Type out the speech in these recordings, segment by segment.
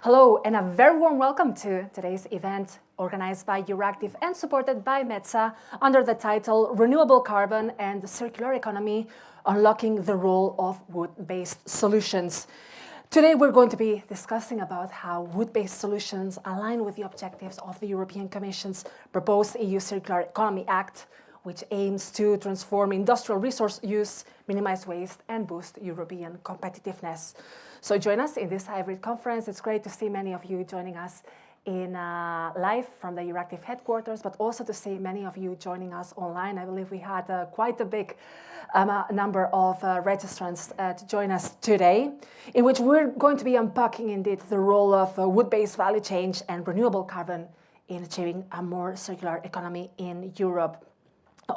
Hello and a very warm welcome to today's event organized by Euractiv and supported by METSA under the title Renewable Carbon and the Circular Economy, Unlocking the Role of Wood-Based Solutions. Today we're going to be discussing about how wood-based solutions align with the objectives of the European Commission's proposed EU Circular Economy Act, which aims to transform industrial resource use, minimize waste, and boost European competitiveness. So join us in this hybrid conference. It's great to see many of you joining us in live from the Euractiv headquarters, but also to see many of you joining us online. I believe we had quite a big number of registrants to join us today, in which we're going to be unpacking indeed the role of wood-based value chain and renewable carbon in achieving a more circular economy in Europe.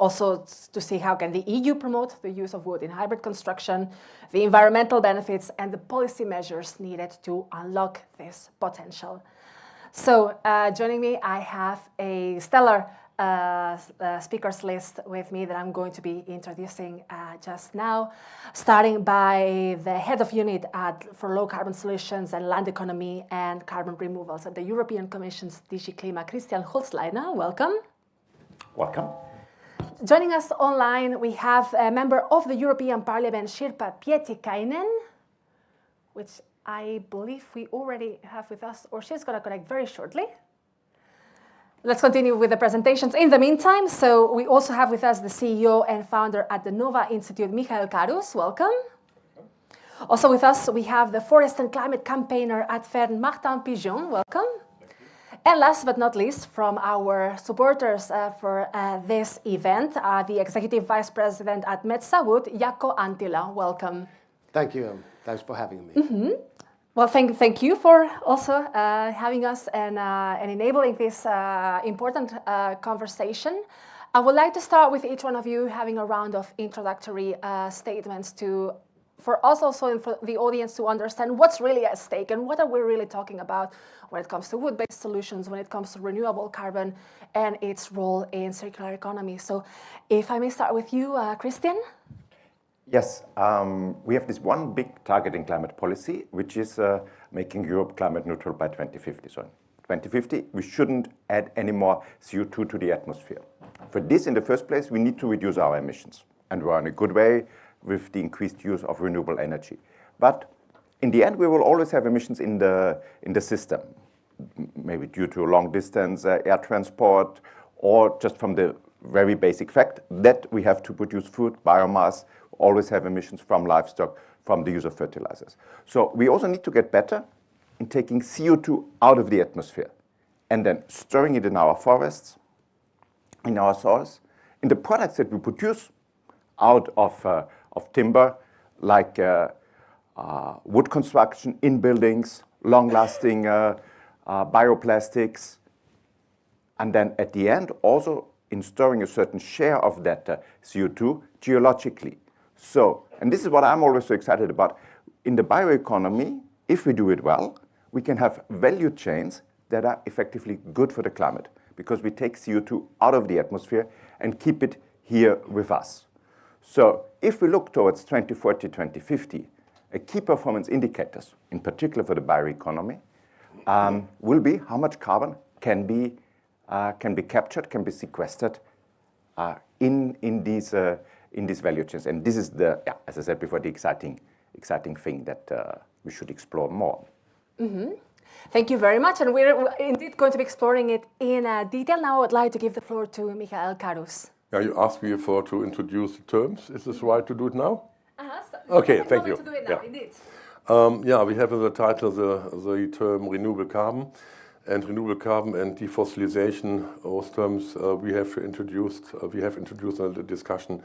Also to see how can the EU promote the use of wood in hybrid construction, the environmental benefits and the policy measures needed to unlock this potential. So joining me, I have a stellar speakers list with me that I'm going to be introducing just now, starting by the head of unit for low carbon solutions and land economy and carbon removals at the European Commission's DG Klima, Christian Holzleitner. Welcome. Welcome. Joining us online, we have a member of the European Parliament, Sirpa Pietikainen, which I believe we already have with us, or she's going to connect very shortly. Let's continue with the presentations in the meantime. So we also have with us the CEO and founder at the Nova Institute, Michael Karus. Welcome. Also with us, we have the forest and climate campaigner at Fern, Martin Pigeon. Welcome. And last but not least, from our supporters for this event, the Executive Vice President at METSA Wood, Jaakko Antila. Welcome. Thank you. Thanks for having me. Well, thank you for also having us and enabling this important conversation. I would like to start with each one of you having a round of introductory statements for us also and for the audience to understand what's really at stake and what are we really talking about when it comes to wood-based solutions, when it comes to renewable carbon and its role in circular economy. So if I may start with you, Christian. Yes, we have this one big target in climate policy, which is making Europe climate neutral by 2050. So in 2050, we shouldn't add any more CO2 to the atmosphere. For this, in the first place, we need to reduce our emissions. And we're on a good way with the increased use of renewable energy. But in the end, we will always have emissions in the system, maybe due to long distance air transport, or just from the very basic fact that we have to produce food, biomass, always have emissions from livestock, from the use of fertilizers. So we also need to get better in taking CO2 out of the atmosphere and then storing it in our forests, in our soils, in the products that we produce out of timber, like wood construction in buildings, long-lasting bioplastics, and then at the end also in storing a certain share of that CO2 geologically. So, and this is what I'm always so excited about, in the bioeconomy, if we do it well, we can have value chains that are effectively good for the climate because we take CO2 out of the atmosphere and keep it here with us. So if we look towards 2040, 2050, a key performance indicators, in particular for the bioeconomy, will be how much carbon can be captured, can be sequestered in these value chains. And this is as I said before, the exciting thing that we should explore more. Mm-hmm. Thank you very much. And we're indeed going to be exploring it in detail. Now I would like to give the floor to Michael Karus. Yeah, you asked me to introduce the terms. Is this right to do it now? So okay, thank you. To do it now, indeed. We have in the title the term renewable carbon. And renewable carbon and defossilization, those terms we have introduced in the discussion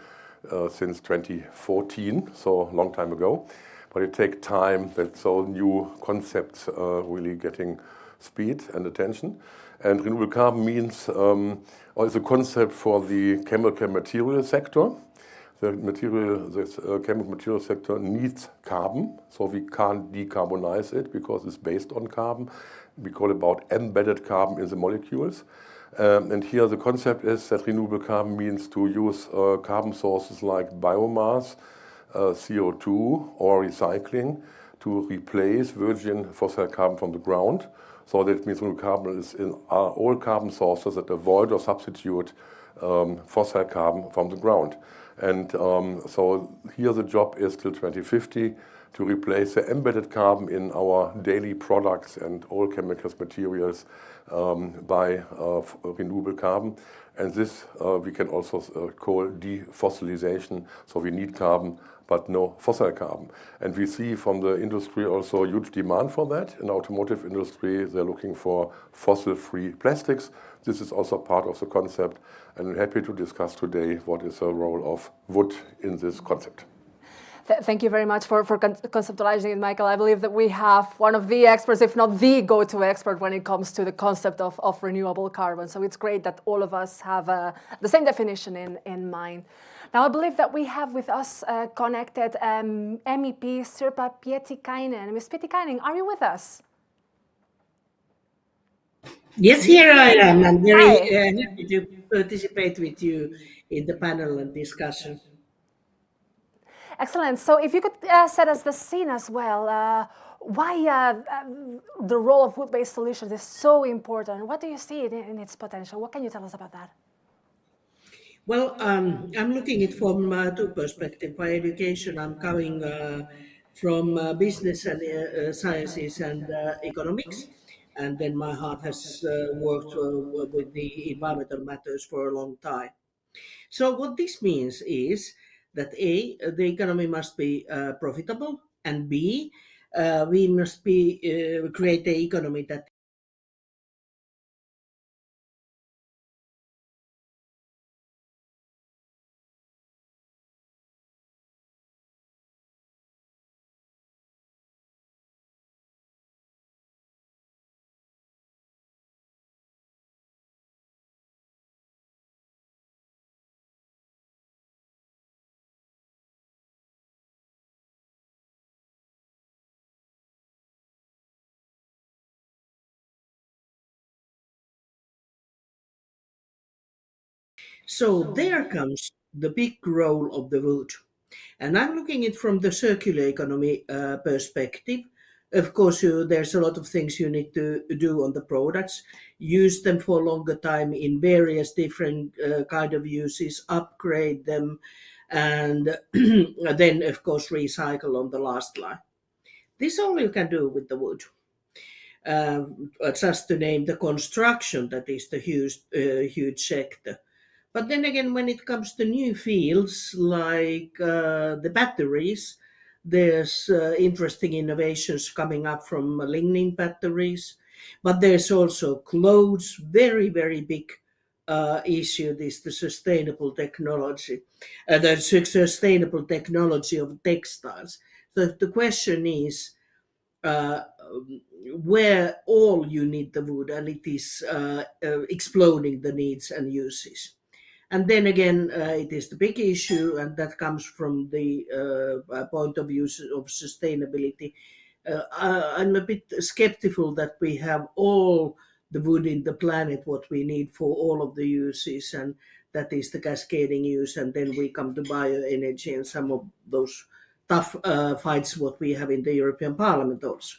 since 2014, so a long time ago. But it takes time that so new concepts really getting speed and attention. And renewable carbon means or is a concept for the chemical material sector. The chemical material sector needs carbon, so we can't decarbonize it because it's based on carbon. We call it about embedded carbon in the molecules. And here the concept is that renewable carbon means to use carbon sources like biomass, CO2 or recycling to replace virgin fossil carbon from the ground. So that means renewable carbon is in all carbon sources that avoid or substitute fossil carbon from the ground. And so here the job is till 2050 to replace the embedded carbon in our daily products and all chemicals, materials by renewable carbon. And this we can also call defossilization. So we need carbon, but no fossil carbon. And we see from the industry also huge demand for that. In the automotive industry, they're looking for fossil-free plastics. This is also part of the concept. And I'm happy to discuss today what is the role of wood in this concept. Thank you very much for conceptualizing it, Michael. I believe that we have one of the experts, if not the go-to expert when it comes to the concept of renewable carbon. So it's great that all of us have the same definition in mind. Now, I believe that we have with us connected MEP Sirpa Pietikainen. Ms. Pietikainen, are you with us? Yes, here I am. I'm very happy to participate with you in the panel and discussion. Excellent. So if you could set us the scene as well, why the role of wood-based solutions is so important. What do you see in its potential? What can you tell us about that? Well, I'm looking at it from two perspectives. By education, I'm coming from business and sciences and economics. And then my heart has worked with the environmental matters for a long time. So what this means is that A, the economy must be profitable, and B, we must create an economy that So there comes the big role of the wood. And I'm looking at it from the circular economy perspective. Of course, there's a lot of things you need to do on the products, use them for a longer time in various different kind of uses, upgrade them, and then, of course, recycle on the last line. This all you can do with the wood. Just to name the construction, that is the huge sector. But then again, when it comes to new fields like the batteries, there's interesting innovations coming up from lignin batteries. But there's also clothes, very, very big issue. This the sustainable technology, sustainable technology of textiles. So the question is, where all you need the wood, and it is exploding the needs and uses. And then again, it is the big issue, and that comes from the point of view of sustainability. I'm a bit skeptical that we have all the wood in the planet, what we need for all of the uses, and that is the cascading use. And then we come to bioenergy and some of those tough fights what we have in the European Parliament also.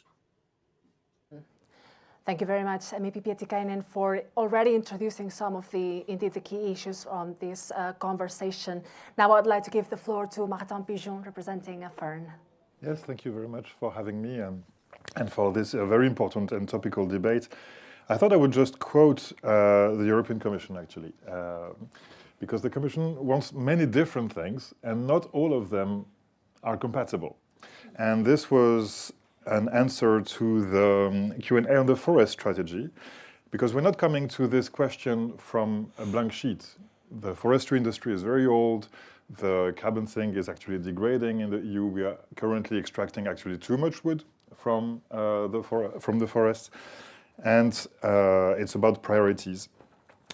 Thank you very much, MEP Pietikainen, for already introducing some of the key issues on this conversation. Now I'd like to give the floor to Martin Pigeon, representing Fern. Yes, thank you very much for having me and for this very important and topical debate. I thought I would just quote the European Commission, actually, because the Commission wants many different things, and not all of them are compatible. And this was an answer to the Q&A on the forest strategy, because we're not coming to this question from a blank sheet. The forestry industry is very old. The carbon sink is actually degrading in the EU. We are currently extracting actually too much wood from the forests, and it's about priorities.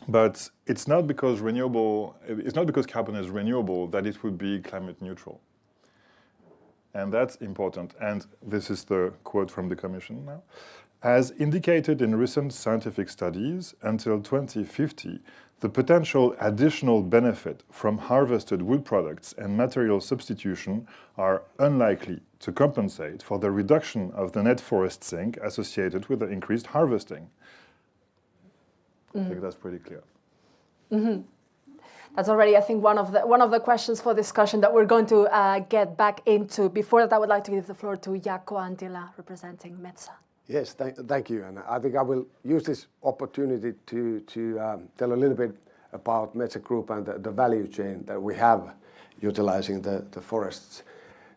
But it's not because carbon is renewable that it would be climate neutral. And that's important. And this is the quote from the Commission now. As indicated in recent scientific studies, until 2050, the potential additional benefit from harvested wood products and material substitution are unlikely to compensate for the reduction of the net forest sink associated with the increased harvesting. I think that's pretty clear. That's already, I think, one of the questions for discussion that we're going to get back into. Before that, I would like to give the floor to Jaakko Antila, representing Metsä. Yes, thank you. And I think I will use this opportunity to tell a little bit about Metsä Group and the value chain that we have utilizing the forests.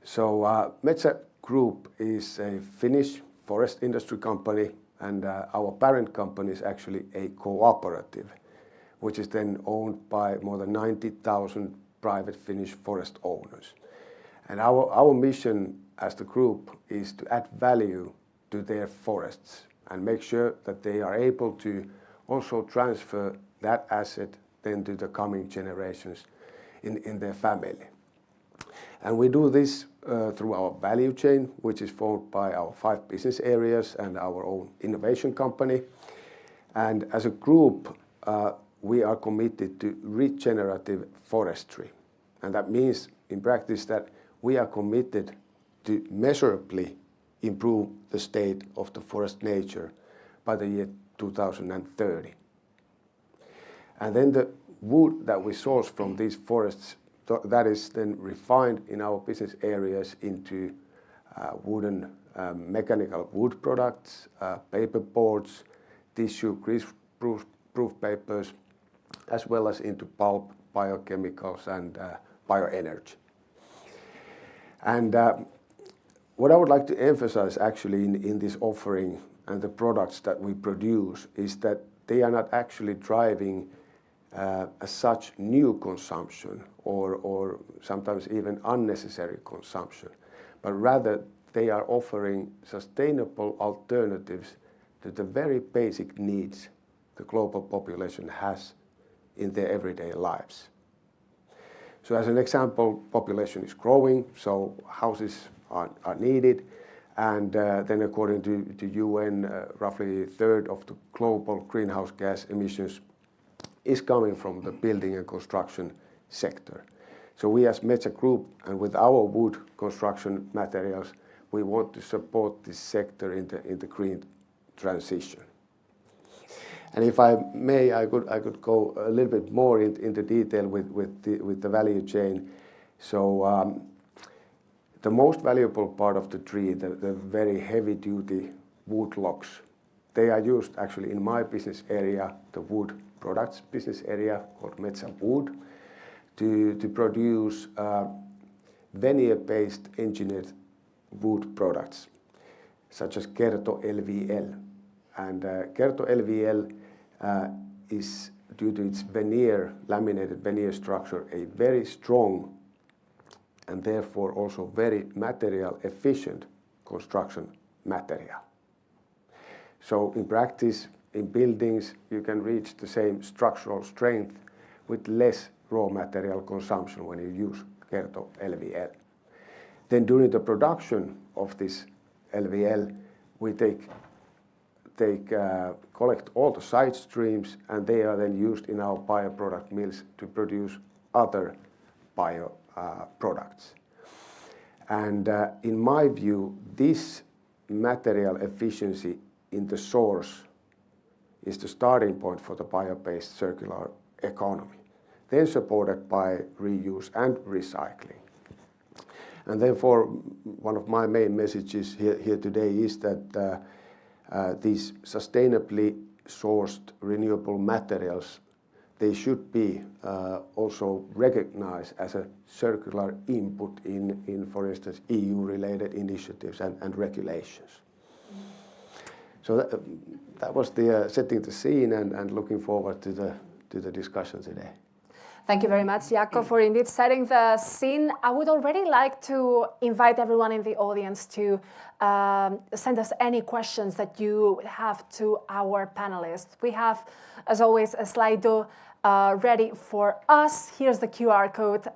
So Metsä Group is a Finnish forest industry company, and our parent company is actually a cooperative, which is then owned by more than 90,000 private Finnish forest owners. And our mission as the group is to add value to their forests and make sure that they are able to also transfer that asset then to the coming generations in their family. And we do this through our value chain, which is formed by our 5 business areas and our own innovation company. And as a group, we are committed to regenerative forestry. And that means in practice that we are committed to measurably improve the state of the forest nature by the year 2030. And then the wood that we source from these forests, that is then refined in our business areas into wooden mechanical wood products, paper boards, tissue greaseproof papers, as well as into pulp, biochemicals and bioenergy. And what I would like to emphasize actually in this offering and the products that we produce is that they are not actually driving as such new consumption or sometimes even unnecessary consumption, but rather they are offering sustainable alternatives to the very basic needs the global population has in their everyday lives. So as an example, population is growing, so houses are needed, and then according to UN, roughly a third of the global greenhouse gas emissions is coming from the building and construction sector. So we as Metsä Group and with our wood construction materials, we want to support this sector in the green transition. And if I may, I could go a little bit more into detail with the value chain. So the most valuable part of the tree, the very heavy-duty wood logs, they are used actually in my business area, the wood products business area called Metsä Wood, to produce veneer-based engineered wood products, such as Kerto LVL. And Kerto LVL is, due to its veneer, laminated veneer structure, a very strong and therefore also very material efficient construction material. So in practice, in buildings, you can reach the same structural strength with less raw material consumption when you use Kerto LVL. Then during the production of this LVL, we collect all the side streams, and they are then used in our bioproduct mills to produce other bio products. And in my view, this material efficiency in the source is the starting point for the bio-based circular economy, then supported by reuse and recycling. And therefore, one of my main messages here today is that these sustainably sourced renewable materials, they should be also recognized as a circular input in for instance, EU-related initiatives and regulations. So that was the setting the scene and looking forward to the discussion today. Thank you very much, Jaakko, for indeed setting the scene. I would already like to invite everyone in the audience to send us any questions that you have to our panelists. We have, as always, a Slido ready for us. Here's the QR code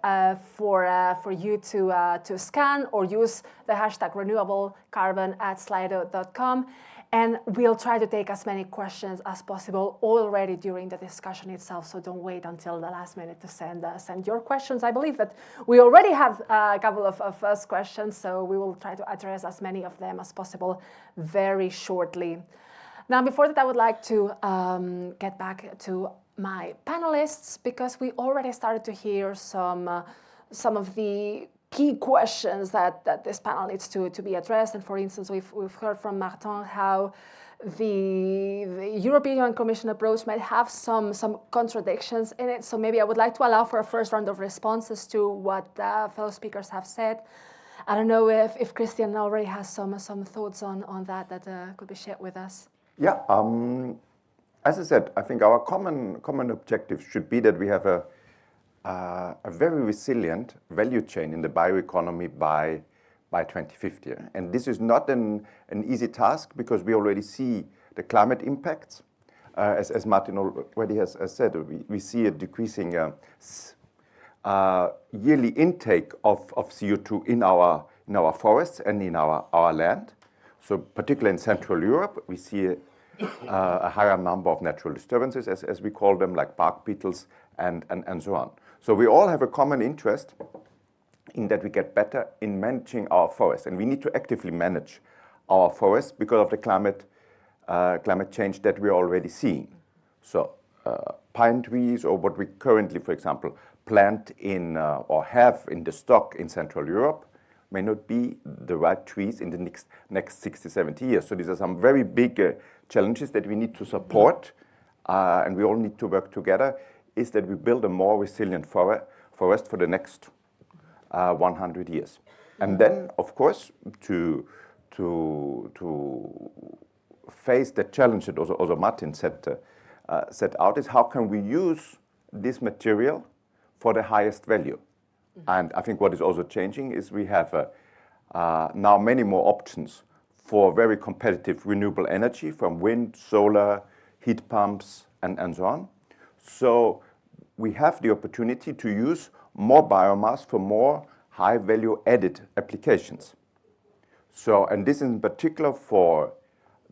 for you to scan or use the hashtag renewable carbon at slido.com. And we'll try to take as many questions as possible already during the discussion itself, so don't wait until the last minute to send your questions. I believe that we already have a couple of first questions, so we will try to address as many of them as possible very shortly. Now, before that, I would like to get back to my panelists, because we already started to hear some of the key questions that this panel needs to be addressed. And for instance, we've heard from Martin how the European Commission approach might have some contradictions in it. So maybe I would like to allow for a first round of responses to what fellow speakers have said. I don't know if Christian already has some thoughts on that could be shared with us. Yeah, as I said, I think our common objective should be that we have a very resilient value chain in the bioeconomy by 2050. And this is not an easy task, because we already see the climate impacts. As Martin already has said, we see a decreasing yearly intake of CO2 in our forests and in our land. So particularly in Central Europe, we see a higher number of natural disturbances, as we call them, like bark beetles and so on. So we all have a common interest in that we get better in managing our forests, and we need to actively manage our forests because of the climate change that we're already seeing. So pine trees, or what we currently, for example, plant in or have in the stock in Central Europe, may not be the right trees in the next 60, 70 years. So these are some very big challenges that we need to support, and we all need to work together, is that we build a more resilient forest for the next 100 years. And then, of course, to face the challenge that also Martin set out, is how can we use this material for the highest value? And I think what is also changing is we have now many more options for very competitive renewable energy, from wind, solar, heat pumps, and so on. So we have the opportunity to use more biomass for more high value added applications. So, and this is in particular for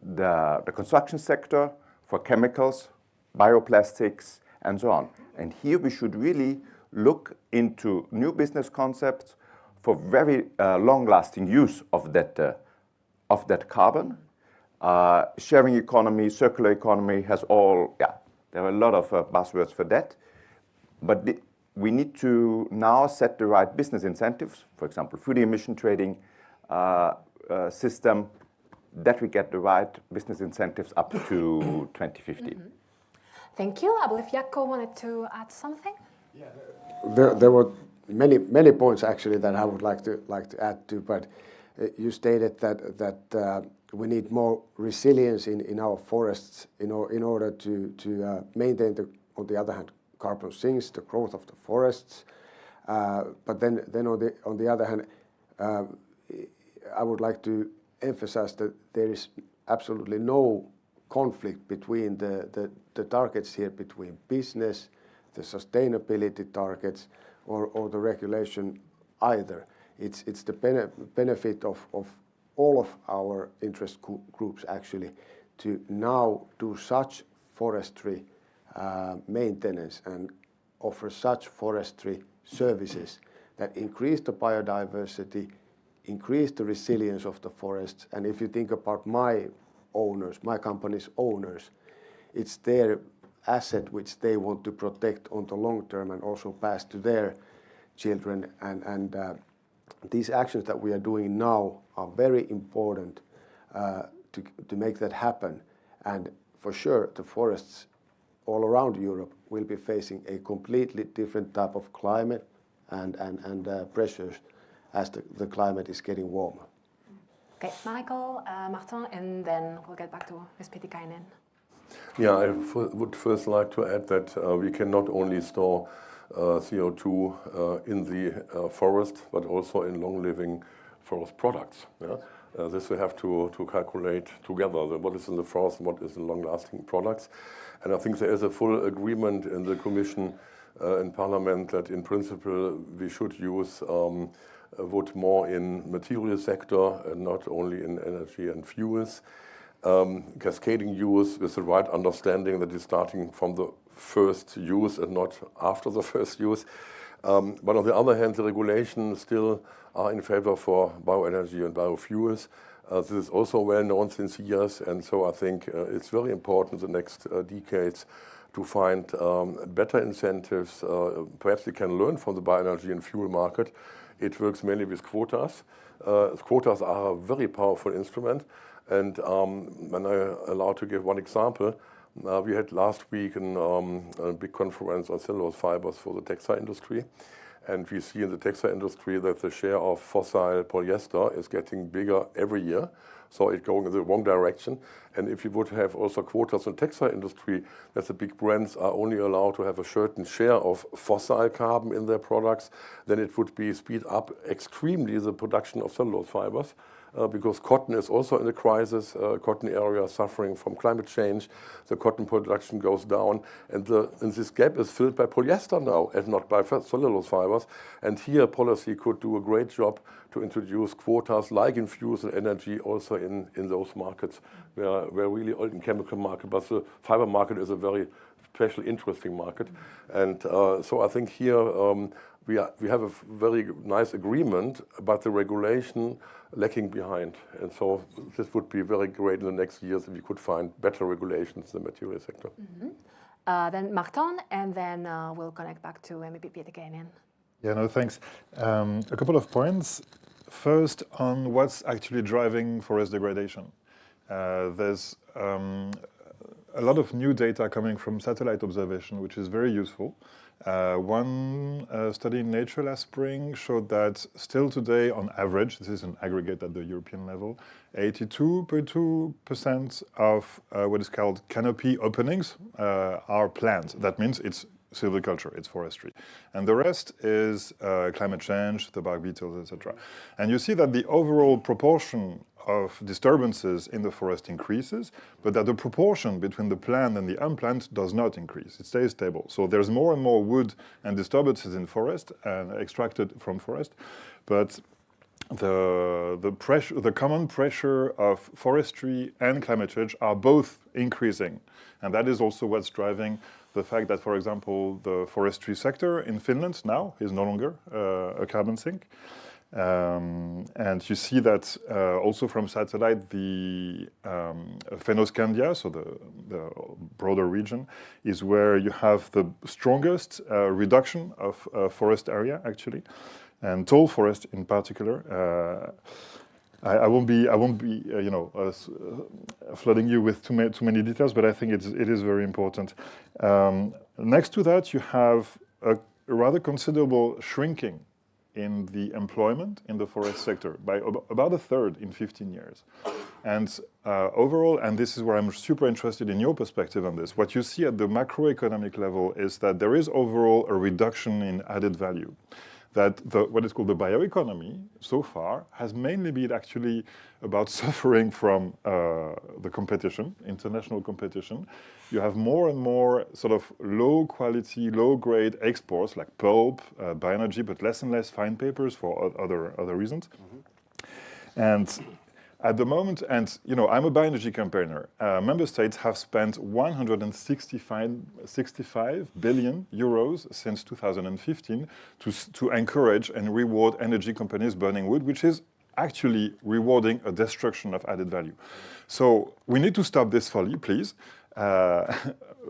the construction sector, for chemicals, bioplastics, and so on. And here we should really look into new business concepts for very long-lasting use of that carbon. Sharing economy, circular economy has all, there are a lot of buzzwords for that. But we need to now set the right business incentives, for example, through the emission trading system, that we get the right business incentives up to 2050. Mm-hmm. Thank you. I believe Jaakko wanted to add something. Yeah, there were many points actually that I would like to add to, but you stated that we need more resilience in our forests in order to maintain on the other hand, carbon sinks, the growth of the forests. But then on the other hand, I would like to emphasize that there is absolutely no conflict between the targets here, between business, the sustainability targets, or the regulation either. It's the benefit of all of our interest groups actually to now do such forestry maintenance and offer such forestry services that increase the biodiversity, increase the resilience of the forests. And if you think about my company's owners, it's their asset which they want to protect on the long term and also pass to their children. And these actions that we are doing now are very important to make that happen. And for sure, the forests all around Europe will be facing a completely different type of climate and pressures as the climate is getting warmer. Okay, Michael, Martin, and then we'll get back to Ms. Pietikäinen. Yeah, I would first like to add that we can not only store CO2 in the forest, but also in long-living forest products. Yeah? This we have to calculate together, what is in the forest and what is in long-lasting products. And I think there is a full agreement in the Commission in Parliament that in principle we should use wood more in material sector and not only in energy and fuels. cascading use with the right understanding that is starting from the first use and not after the first use. But on the other hand, the regulations still are in favor for bioenergy and biofuels. This is also well known since years, and so I think it's very important in the next decades to find better incentives. Perhaps we can learn from the bioenergy and fuel market. It works mainly with quotas. Quotas are a very powerful instrument, and when I'm allowed to give one example, we had last week a big conference on cellulose fibers for the textile industry. And we see in the textile industry that the share of fossil polyester is getting bigger every year. So it's going in the wrong direction. And if you would have also quotas in the textile industry, that the big brands are only allowed to have a certain share of fossil carbon in their products, then it would be speed up extremely the production of cellulose fibers. Because cotton is also in a crisis, cotton area suffering from climate change, the cotton production goes down, and this gap is filled by polyester now and not by cellulose fibers. And here policy could do a great job to introduce quotas like in fuels and energy also in those markets where really oil and chemical market, but the fiber market is a very special, interesting market. And so I think here we have a very nice agreement, but the regulation lacking behind. And so this would be very great in the next years if we could find better regulations in the material sector. Then Martin, and then we'll connect back to maybe Peter again. Yeah, no, thanks. A couple of points. First, on what's actually driving forest degradation. There's a lot of new data coming from satellite observation, which is very useful. One study in Nature last spring showed that still today, on average, this is an aggregate at the European level, 82.2% of what is called canopy openings are planned. That means it's silviculture, it's forestry. And the rest is climate change, the bark beetles, etc. And you see that the overall proportion of disturbances in the forest increases, but that the proportion between the planned and the unplanned does not increase. It stays stable. So there's more and more wood and disturbances in forest and extracted from forest, but the common pressure of forestry and climate change are both increasing. And that is also what's driving the fact that, for example, the forestry sector in Finland now is no longer a carbon sink. And you see that also from satellite, the Fennoscandia, so the broader region, is where you have the strongest reduction of forest area, actually, and tall forest in particular. I won't be flooding you with too many details, but I think it is very important. Next to that, you have a rather considerable shrinking in the employment in the forest sector by about a third in 15 years. And overall, and this is where I'm super interested in your perspective on this, what you see at the macroeconomic level is that there is overall a reduction in added value. That what is called the bioeconomy so far has mainly been actually about suffering from the competition, international competition. You have more and more sort of low quality, low grade exports like pulp, bioenergy, but less and less fine papers for other reasons. And at the moment, and I'm a bioenergy campaigner, member states have spent 165 billion euros since 2015 to encourage and reward energy companies burning wood, which is actually rewarding a destruction of added value. So we need to stop this folly, please,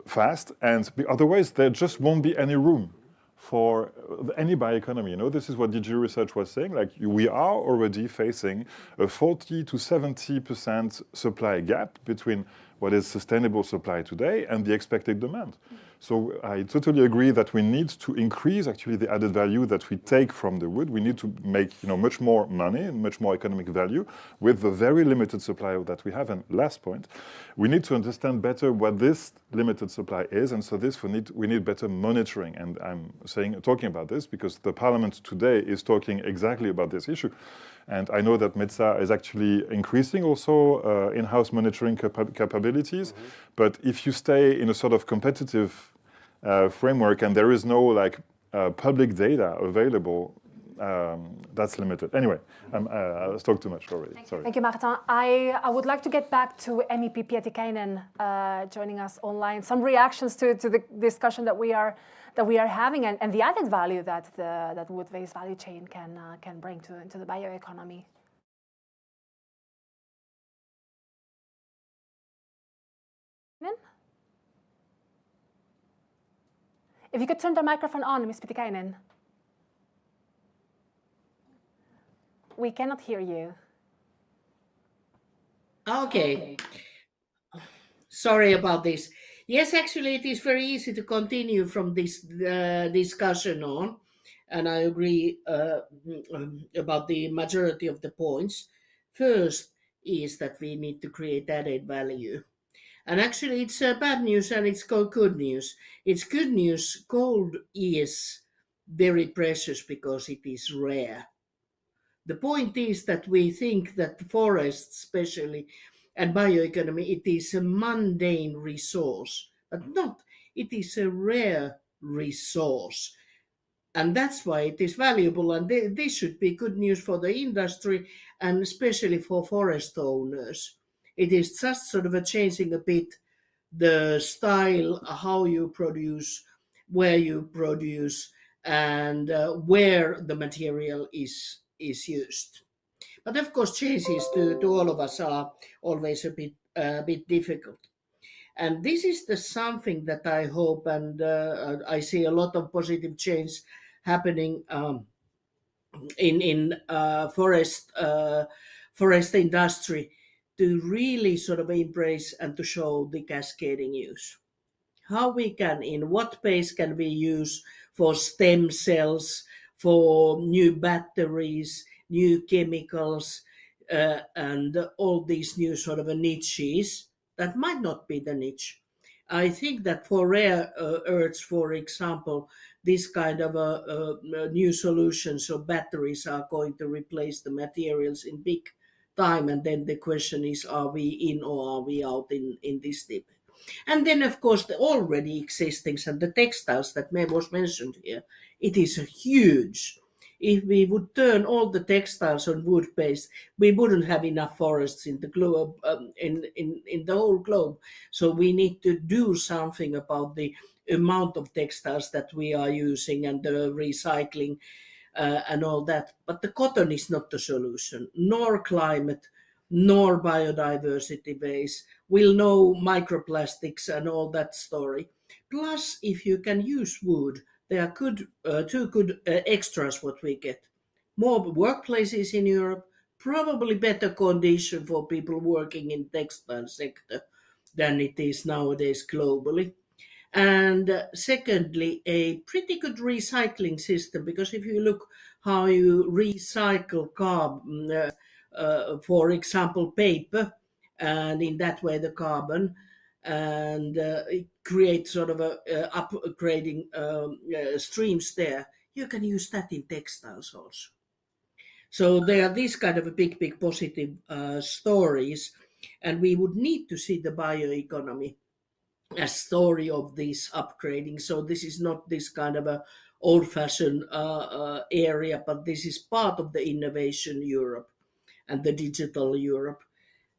fast, and otherwise there just won't be any room for any bioeconomy. This is what DG Research was saying, like we are already facing a 40 to 70% supply gap between what is sustainable supply today and the expected demand. So I totally agree that we need to increase actually the added value that we take from the wood. We need to make much more money and much more economic value with the very limited supply that we have. And last point, we need to understand better what this limited supply is, and so we need better monitoring. And I'm talking about this because the Parliament today is talking exactly about this issue. And I know that Metsä is actually increasing also in-house monitoring capabilities. But if you stay in a sort of competitive framework and there is no public data available, that's limited. Anyway, I talked too much already. Sorry. Thank you, Martin. I would like to get back to MEP Pietikäinen joining us online. Some reactions to the discussion that we are having and the added value that wood-based value chain can bring to the bioeconomy. If you could turn the microphone on, Ms. Pietikäinen. We cannot hear you. Okay. Sorry about this. Yes, actually, it is very easy to continue from this discussion on, and I agree about the majority of the points. First is that we need to create added value. And actually, it's bad news and it's good news. It's good news. Gold is very precious because it is rare. The point is that we think that forests, especially, and bioeconomy, it is a mundane resource, but not. It is a rare resource. And that's why it is valuable. And this should be good news for the industry and especially for forest owners. It is just sort of a changing a bit the style, how you produce, where you produce, and where the material is used. But of course, changes to all of us are always a bit difficult. And this is the something that I hope, and I see a lot of positive change happening in forest industry to really sort of embrace and to show the cascading use. How we can, in what pace can we use for stem cells, for new batteries, new chemicals, and all these new sort of niches that might not be the niche. I think that for rare earths, for example, this kind of new solutions or batteries are going to replace the materials in big time. And then the question is, are we in or are we out in this debate? And then, of course, the already existing and the textiles that was mentioned here, it is a huge. If we would turn all the textiles on wood-based, we wouldn't have enough forests in the globe, in the whole globe. So we need to do something about the amount of textiles that we are using and the recycling and all that. But the cotton is not the solution, nor climate, nor biodiversity base. We'll know microplastics and all that story. Plus, if you can use wood, there are two good extras what we get. More workplaces in Europe, probably better condition for people working in textile sector than it is nowadays globally. And secondly, a pretty good recycling system, because if you look how you recycle carbon, for example, paper, and in that way the carbon, and it creates sort of a upgrading streams there. You can use that in textiles also. So there are these kind of big positive stories, and we would need to see the bioeconomy as story of this upgrading. So this is not this kind of a old-fashioned area, but this is part of the innovation Europe and the digital Europe.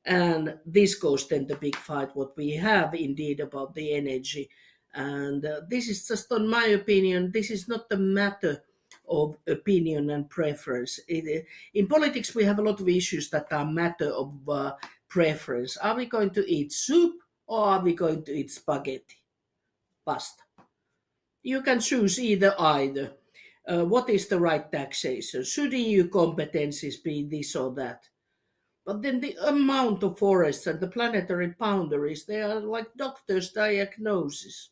And this goes then the big fight what we have indeed about the energy. And this is just on my opinion, this is not a matter of opinion and preference. In politics, we have a lot of issues that are matter of preference. Are we going to eat soup or are we going to eat spaghetti? Pasta. You can choose either. What is the right taxation? Should EU competencies be this or that? But then the amount of forests and the planetary boundaries, they are like doctor's diagnosis.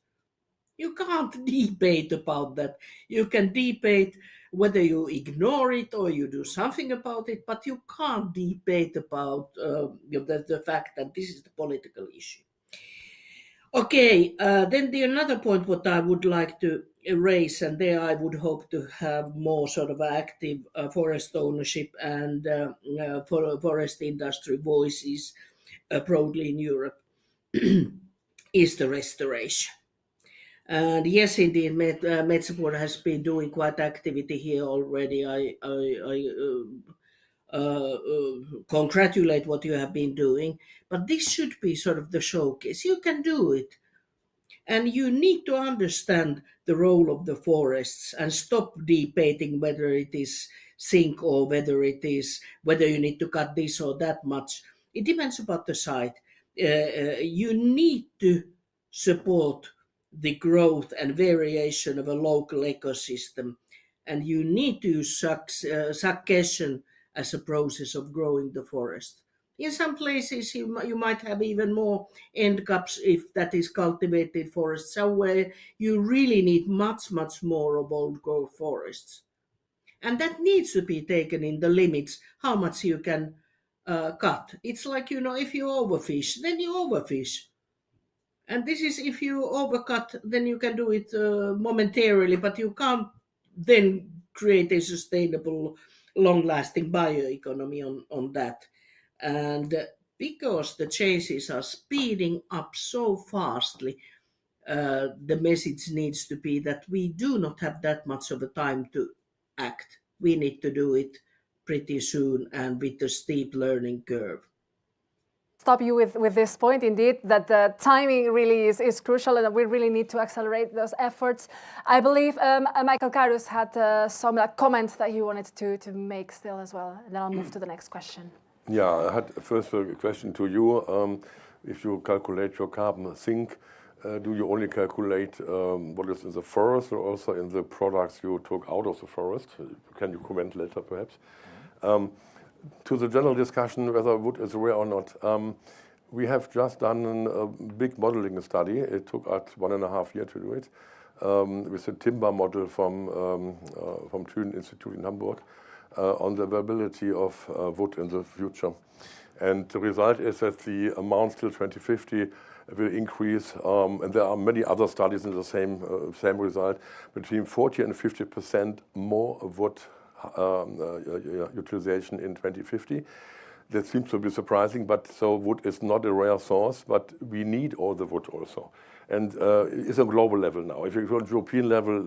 You can't debate about that. You can debate whether you ignore it or you do something about it, but you can't debate about the fact that this is the political issue. Okay, then another point what I would like to raise, and there I would hope to have more sort of active forest ownership and forest industry voices broadly in Europe, is the restoration. And yes, indeed, Metsä Board has been doing quite activity here already. Congratulate what you have been doing, but this should be sort of the showcase. You can do it. And you need to understand the role of the forests and stop debating whether it is sink or whether you need to cut this or that much. It depends about the site. You need to support the growth and variation of a local ecosystem, and you need to use succession as a process of growing the forest. In some places, you might have even more end caps if that is cultivated forest. Somewhere you really need much, much more of old growth forests. And that needs to be taken in the limits, how much you can cut. It's like, if you overfish, then you overfish. And this is if you overcut, then you can do it momentarily, but you can't then create a sustainable, long-lasting bioeconomy on that. And because the changes are speeding up so fastly, the message needs to be that we do not have that much of a time to act. We need to do it pretty soon and with a steep learning curve. Stop you with this point, indeed, that the timing really is crucial and that we really need to accelerate those efforts. I believe Michael Karus had some comments that he wanted to make still as well. And then I'll move to the next question. Yeah, I had first a question to you. If you calculate your carbon sink, do you only calculate what is in the forest or also in the products you took out of the forest? Can you comment later, perhaps? To the general discussion whether wood is rare or not, we have just done a big modeling study. It took us 1.5 years to do it with a timber model from Thünen Institute in Hamburg on the availability of wood in the future. And the result is that the amount till 2050 will increase, and there are many other studies in the same result, between 40 and 50% more wood utilization in 2050. That seems to be surprising, but so wood is not a rare source, but we need all the wood also. And it's a global level now. If you go to European level,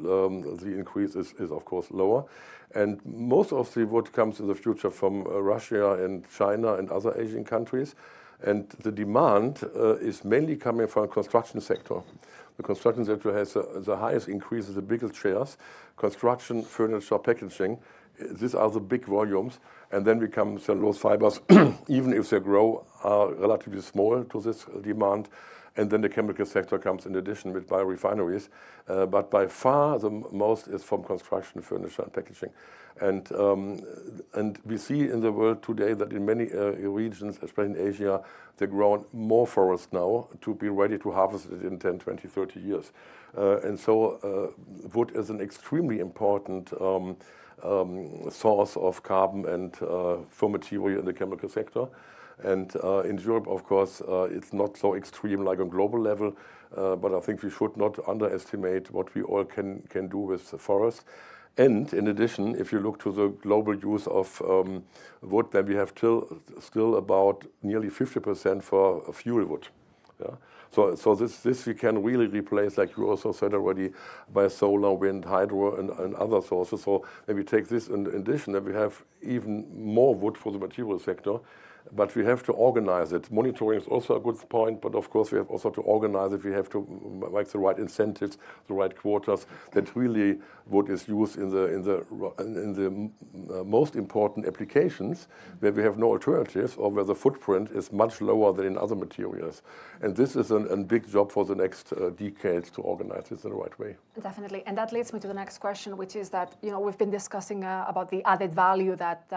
the increase is of course lower. And most of the wood comes in the future from Russia and China and other Asian countries. And the demand is mainly coming from the construction sector. The construction sector has the highest increases, the biggest shares. Construction, furniture, packaging, these are the big volumes. And then we come cellulose fibers, even if they grow, are relatively small to this demand. And then the chemical sector comes in addition with biorefineries. But by far the most is from construction, furniture and packaging. And we see in the world today that in many regions, especially in Asia, they grow more forest now to be ready to harvest it in 10, 20, 30 years. And so wood is an extremely important source of carbon and for material in the chemical sector. And in Europe, of course, it's not so extreme like on global level, but I think we should not underestimate what we all can do with the forest. And in addition, if you look to the global use of wood, then we have still about nearly 50% for fuel wood. Yeah? So this we can really replace, like you also said already, by solar, wind, hydro, and other sources. So when we take this in addition, then we have even more wood for the material sector. But we have to organize it. Monitoring is also a good point, but of course we have also to organize it. We have to make the right incentives, the right quotas, that really wood is used in the most important applications where we have no alternatives or where the footprint is much lower than in other materials. And this is a big job for the next decades to organize this in the right way. Definitely, and that leads me to the next question, which is that we've been discussing about the added value that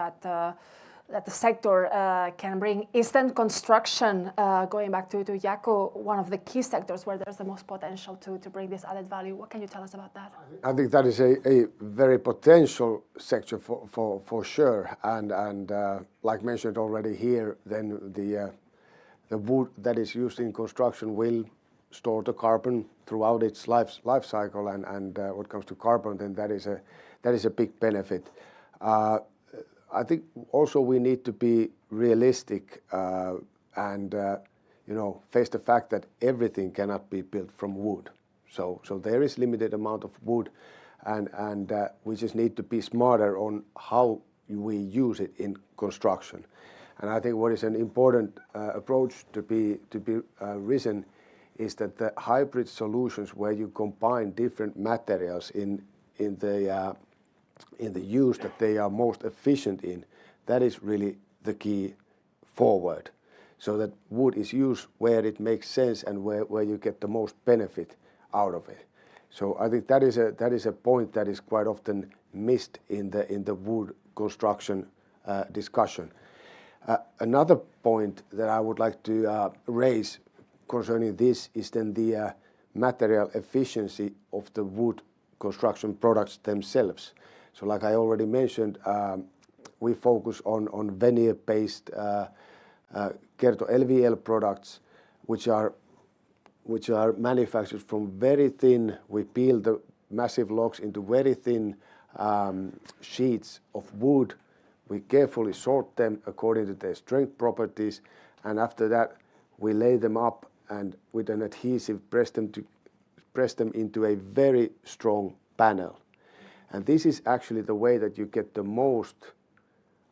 the sector can bring. Is then construction, going back to Jaakko, one of the key sectors where there's the most potential to bring this added value? What can you tell us about that? I think that is a very potential sector for sure. And like mentioned already here, then the wood that is used in construction will store the carbon throughout its life cycle. And when it comes to carbon, then that is a big benefit. I think also we need to be realistic and face the fact that everything cannot be built from wood. So there is limited amount of wood, and we just need to be smarter on how we use it in construction. And I think what is an important approach to be risen is that the hybrid solutions where you combine different materials in the use that they are most efficient in, that is really the key forward. So that wood is used where it makes sense and where you get the most benefit out of it. So I think that is a point that is quite often missed in the wood construction discussion. Another point that I would like to raise concerning this is then the material efficiency of the wood construction products themselves. So like I already mentioned, we focus on veneer-based Kerto LVL products, which are manufactured from very thin. We peel the massive logs into very thin sheets of wood. We carefully sort them according to their strength properties, and after that we lay them up and with an adhesive press them into a very strong panel. And this is actually the way that you get the most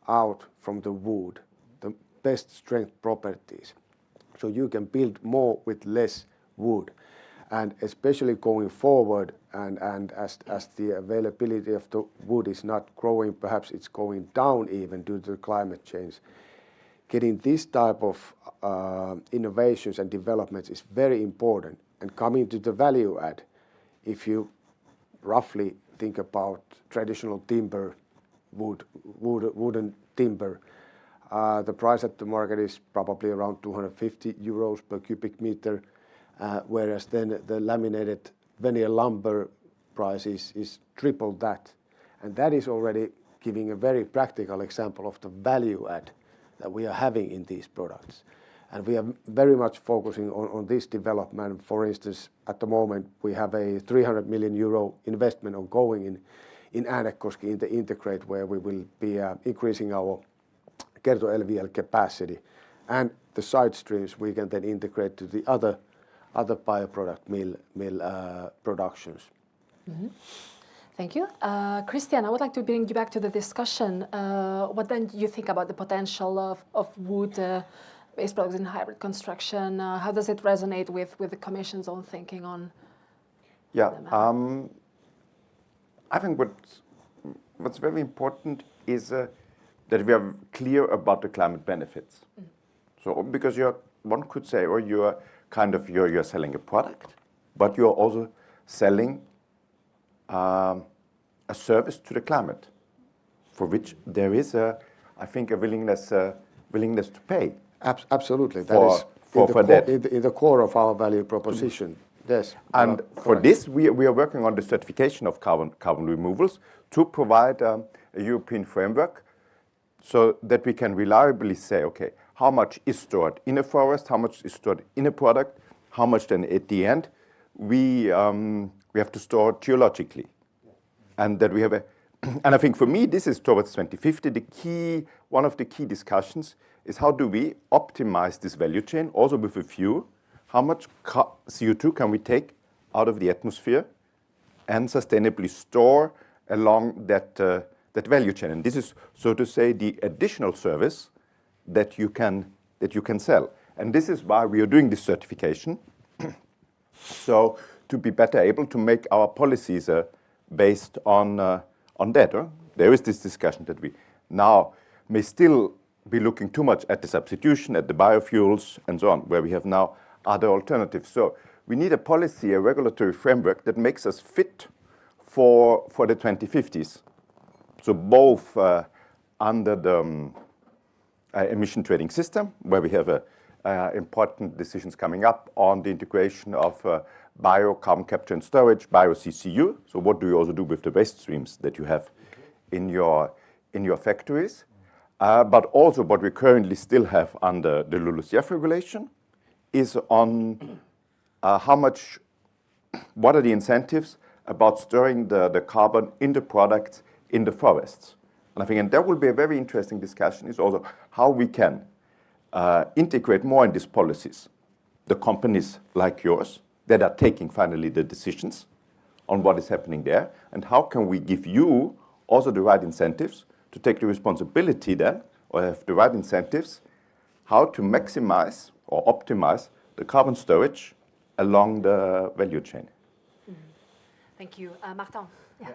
out from the wood, the best strength properties. So you can build more with less wood. And especially going forward, and as the availability of the wood is not growing, perhaps it's going down even due to climate change, getting this type of innovations and developments is very important. And coming to the value add, if you roughly think about traditional timber, wooden timber, the price at the market is probably around 250 euros per cubic meter, whereas then the laminated veneer lumber price is triple that. And that is already giving a very practical example of the value add that we are having in these products. And we are very much focusing on this development. For instance, at the moment we have a 300 million euro investment ongoing in Äänekoski in the integrate, where we will be increasing our Kerto LVL capacity. And the side streams we can then integrate to the other bioproduct mill productions. Mm-hmm. Thank you. Christian, I would like to bring you back to the discussion. What then do you think about the potential of wood-based products in hybrid construction? How does it resonate with the Commission's own thinking on? Yeah, I think what's very important is that we are clear about the climate benefits. Mm. So because one could say, or you're selling a product, but you're also selling a service to the climate, for which there is I think a willingness to pay. Absolutely, for that. In the core of our value proposition. Mm. Yes. And for this, we are working on the certification of carbon removals to provide a European framework so that we can reliably say, okay, how much is stored in a forest, how much is stored in a product, how much then at the end we have to store geologically. And that we have and I think for me this is towards 2050, one of the key discussions is how do we optimize this value chain, also with a view how much CO2 can we take out of the atmosphere and sustainably store along that value chain. And this is, so to say, the additional service that you can sell. And this is why we are doing this certification. So to be better able to make our policies based on that. There is this discussion that we now may still be looking too much at the substitution, at the biofuels and so on, where we have now other alternatives. So we need a policy, a regulatory framework that makes us fit for the 2050s. So both under the emission trading system, where we have important decisions coming up on the integration of bio carbon capture and storage, bio CCU. So what do you also do with the waste streams that you have in your factories? But also what we currently still have under the LULUCF regulation is on what are the incentives about storing the carbon in the products in the forests. And I think, and that will be a very interesting discussion, is also how we can integrate more in these policies. The companies like yours, that are taking finally the decisions on what is happening there, and how can we give you also the right incentives to take the responsibility then, or have the right incentives, how to maximize or optimize the carbon storage along the value chain. Thank you. Martin? Yeah.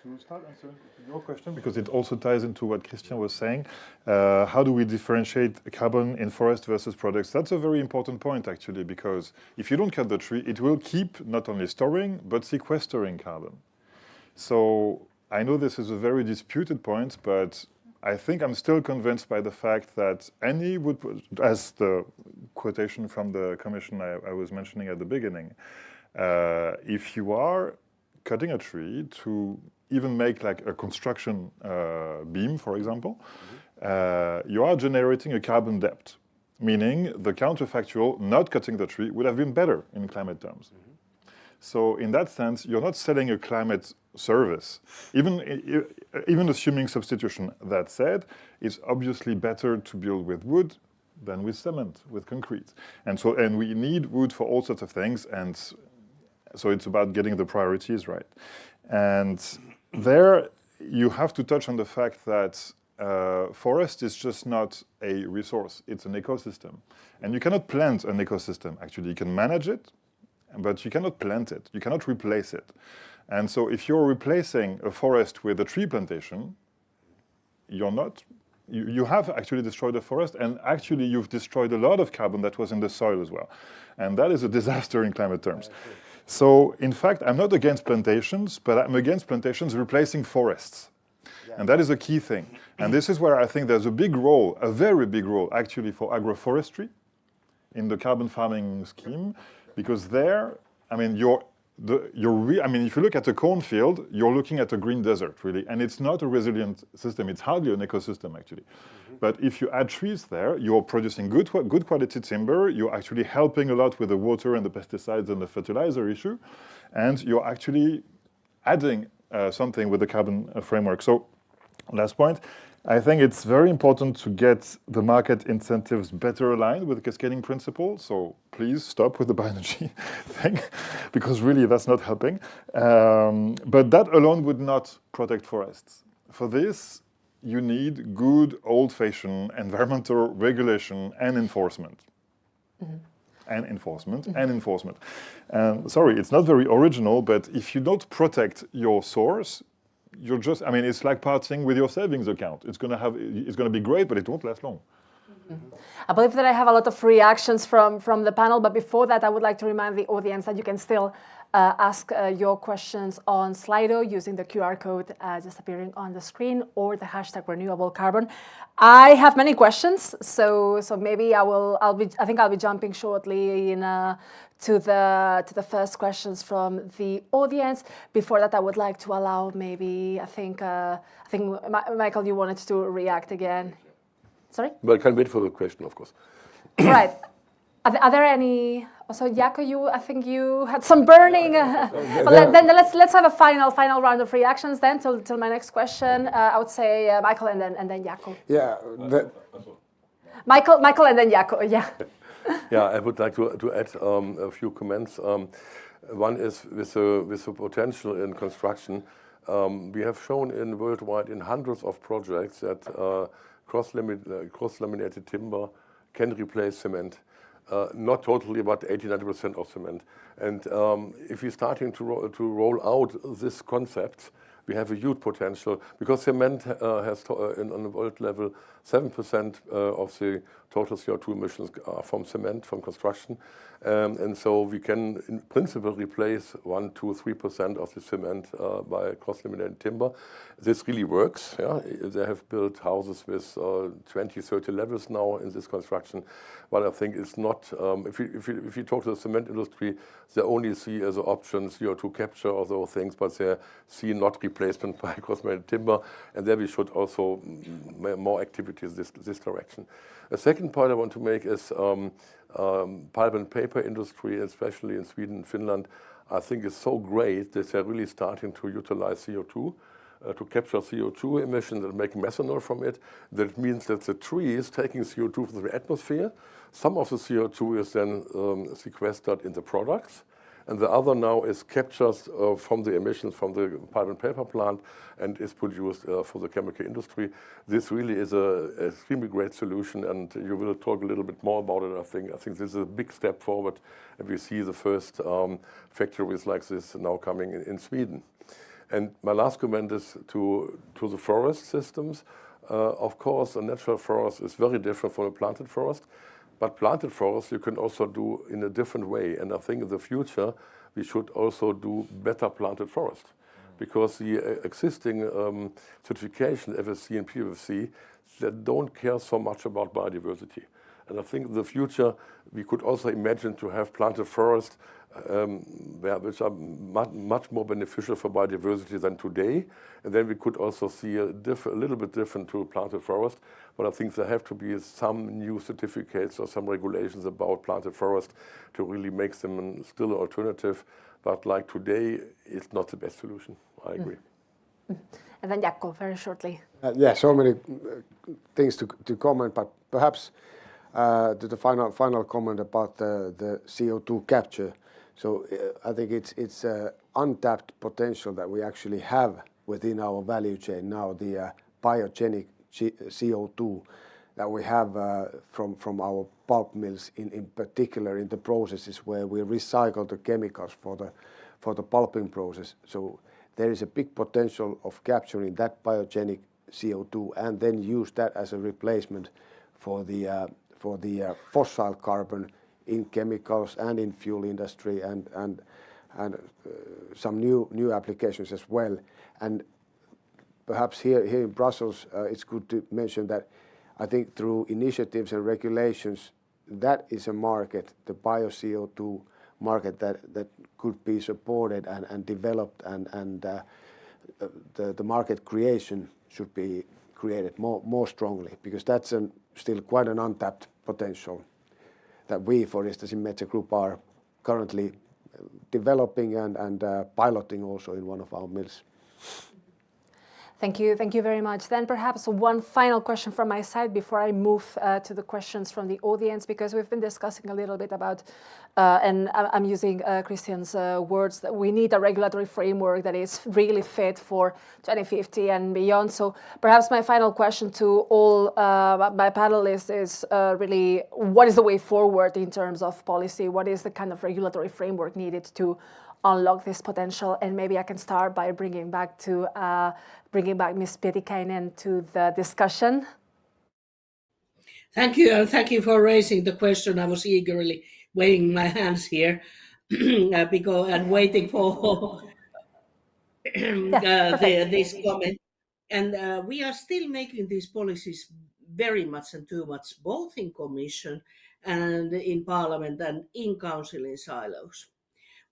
To start answering to your question, because it also ties into what Christian was saying, how do we differentiate carbon in forest versus products? That's a very important point, actually, because if you don't cut the tree, it will keep not only storing, but sequestering carbon. So I know this is a very disputed point, but I think I'm still convinced by the fact that any wood, as the quotation from the Commission I was mentioning at the beginning, if you are cutting a tree to even make like a construction beam, for example, you are generating a carbon debt, meaning the counterfactual, not cutting the tree, would have been better in climate terms. So in that sense, you're not selling a climate service. Even assuming substitution, that said, it's obviously better to build with wood than with cement, with concrete. And we need wood for all sorts of things, and so it's about getting the priorities right. And there you have to touch on the fact that forest is just not a resource, it's an ecosystem. And you cannot plant an ecosystem, actually. You can manage it, but you cannot plant it, you cannot replace it. And so if you're replacing a forest with a tree plantation, you have actually destroyed the forest, and actually you've destroyed a lot of carbon that was in the soil as well. And that is a disaster in climate terms. So in fact, I'm not against plantations, but I'm against plantations replacing forests. And that is a key thing. And this is where I think there's a big role, a very big role actually for agroforestry in the carbon farming scheme, because there, I mean, if you look at a cornfield, you're looking at a green desert, really, and it's not a resilient system. It's hardly an ecosystem, actually. But if you add trees there, you're producing good quality timber. You're actually helping a lot with the water and the pesticides and the fertilizer issue, and you're actually adding something with the carbon framework. So, last point. I think it's very important to get the market incentives better aligned with the cascading principle. So please stop with the bioenergy thing, because really that's not helping. But that alone would not protect forests. For this, you need good old-fashioned environmental regulation and enforcement. And enforcement. Sorry, it's not very original, but if you don't protect your source, it's like parting with your savings account. It's going to be great, but it won't last long. I believe that I have a lot of reactions from the panel, but before that, I would like to remind the audience that you can still ask your questions on Slido using the QR code just appearing on the screen, or the hashtag renewable carbon. I have many questions, so maybe I'll be jumping shortly to the first questions from the audience. Before that, I would like to allow maybe I think Michael, you wanted to react again. Sorry? But I can wait for the question, of course. Right. Are there any? Also, Jaakko, I think you had some burning. But then let's have a final round of reactions then till my next question. I would say Michael and then Jaakko. Yeah. Michael and then Jaakko. Yeah. Yeah, I would like to add a few comments. One is with the potential in construction. We have shown worldwide in hundreds of projects that cross-laminated timber can replace cement. Not totally, but 80-90% of cement. And if we're starting to roll out this concept, we have a huge potential, because cement has, on the world level, 7% of the total CO2 emissions are from cement, from construction. And so we can, in principle, replace 1, 2, 3% of the cement by cross-laminated timber. This really works. Yeah? They have built houses with 20, 30 levels now in this construction. But I think it's not, if you talk to the cement industry, they only see as an option CO2 capture or those things, but they see not replacement by cross-laminated timber. And there we should also more activities this direction. A second point I want to make is pulp and paper industry, especially in Sweden and Finland, I think is so great that they're really starting to utilize CO2 to capture CO2 emissions and make methanol from it. That means that the tree is taking CO2 from the atmosphere. Some of the CO2 is then sequestered in the products, and the other now is captured from the emissions from the pulp and paper plant and is produced for the chemical industry. This really is an extremely great solution, and you will talk a little bit more about it, I think. I think this is a big step forward, and we see the first factories like this now coming in Sweden. And my last comment is to the forest systems. Of course, a natural forest is very different from a planted forest. But planted forests you can also do in a different way. And I think in the future, we should also do better planted forest. Because the existing certification, FSC and PFC, they don't care so much about biodiversity. And I think in the future, we could also imagine to have planted forests which are much more beneficial for biodiversity than today. And then we could also see a little bit different to a planted forest. But I think there have to be some new certificates or some regulations about planted forest to really make them still an alternative. But like today, it's not the best solution. I agree. And then Jaakko, very shortly. Yeah, so many things to comment, but perhaps to the final comment about the CO2 capture. So I think it's untapped potential that we actually have within our value chain now, the biogenic CO2 that we have from our pulp mills, in particular in the processes where we recycle the chemicals for the pulping process. So there is a big potential of capturing that biogenic CO2 and then use that as a replacement for the fossil carbon in chemicals and in fuel industry and some new applications as well. And perhaps here in Brussels, it's good to mention that I think through initiatives and regulations, that is a market, the bio CO2 market that could be supported and developed, and the market creation should be created more strongly, because that's still quite an untapped potential that we, for instance, in Metsä Group are currently developing and piloting also in one of our mills. Thank you very much. Then perhaps one final question from my side before I move to the questions from the audience, because we've been discussing a little bit about, and I'm using Christian's words, that we need a regulatory framework that is really fit for 2050 and beyond. So perhaps my final question to all my panelists is really, what is the way forward in terms of policy? What is the kind of regulatory framework needed to unlock this potential? And maybe I can start by bringing back Ms. Pietikäinen to the discussion. Thank you, and thank you for raising the question. I was eagerly waving my hands here and waiting for this comment. And we are still making these policies very much and too much, both in Commission and in Parliament and in Council in silos.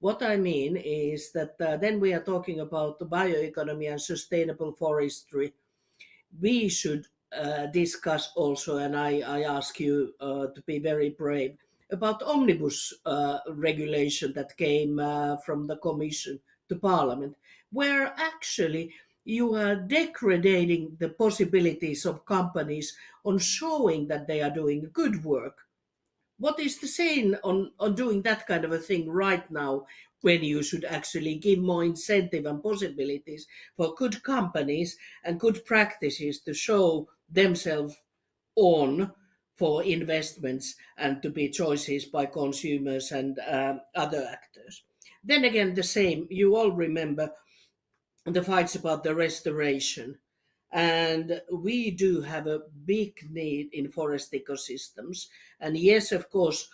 What I mean is that then we are talking about the bioeconomy and sustainable forestry. We should discuss also, and I ask you to be very brave, about omnibus regulation that came from the Commission to Parliament, where actually you are degrading the possibilities of companies on showing that they are doing good work. What is the saying on doing that kind of a thing right now, when you should actually give more incentive and possibilities for good companies and good practices to show themselves on for investments and to be choices by consumers and other actors? Then again, the same, you all remember the fights about the restoration. And we do have a big need in forest ecosystems. And yes, of course,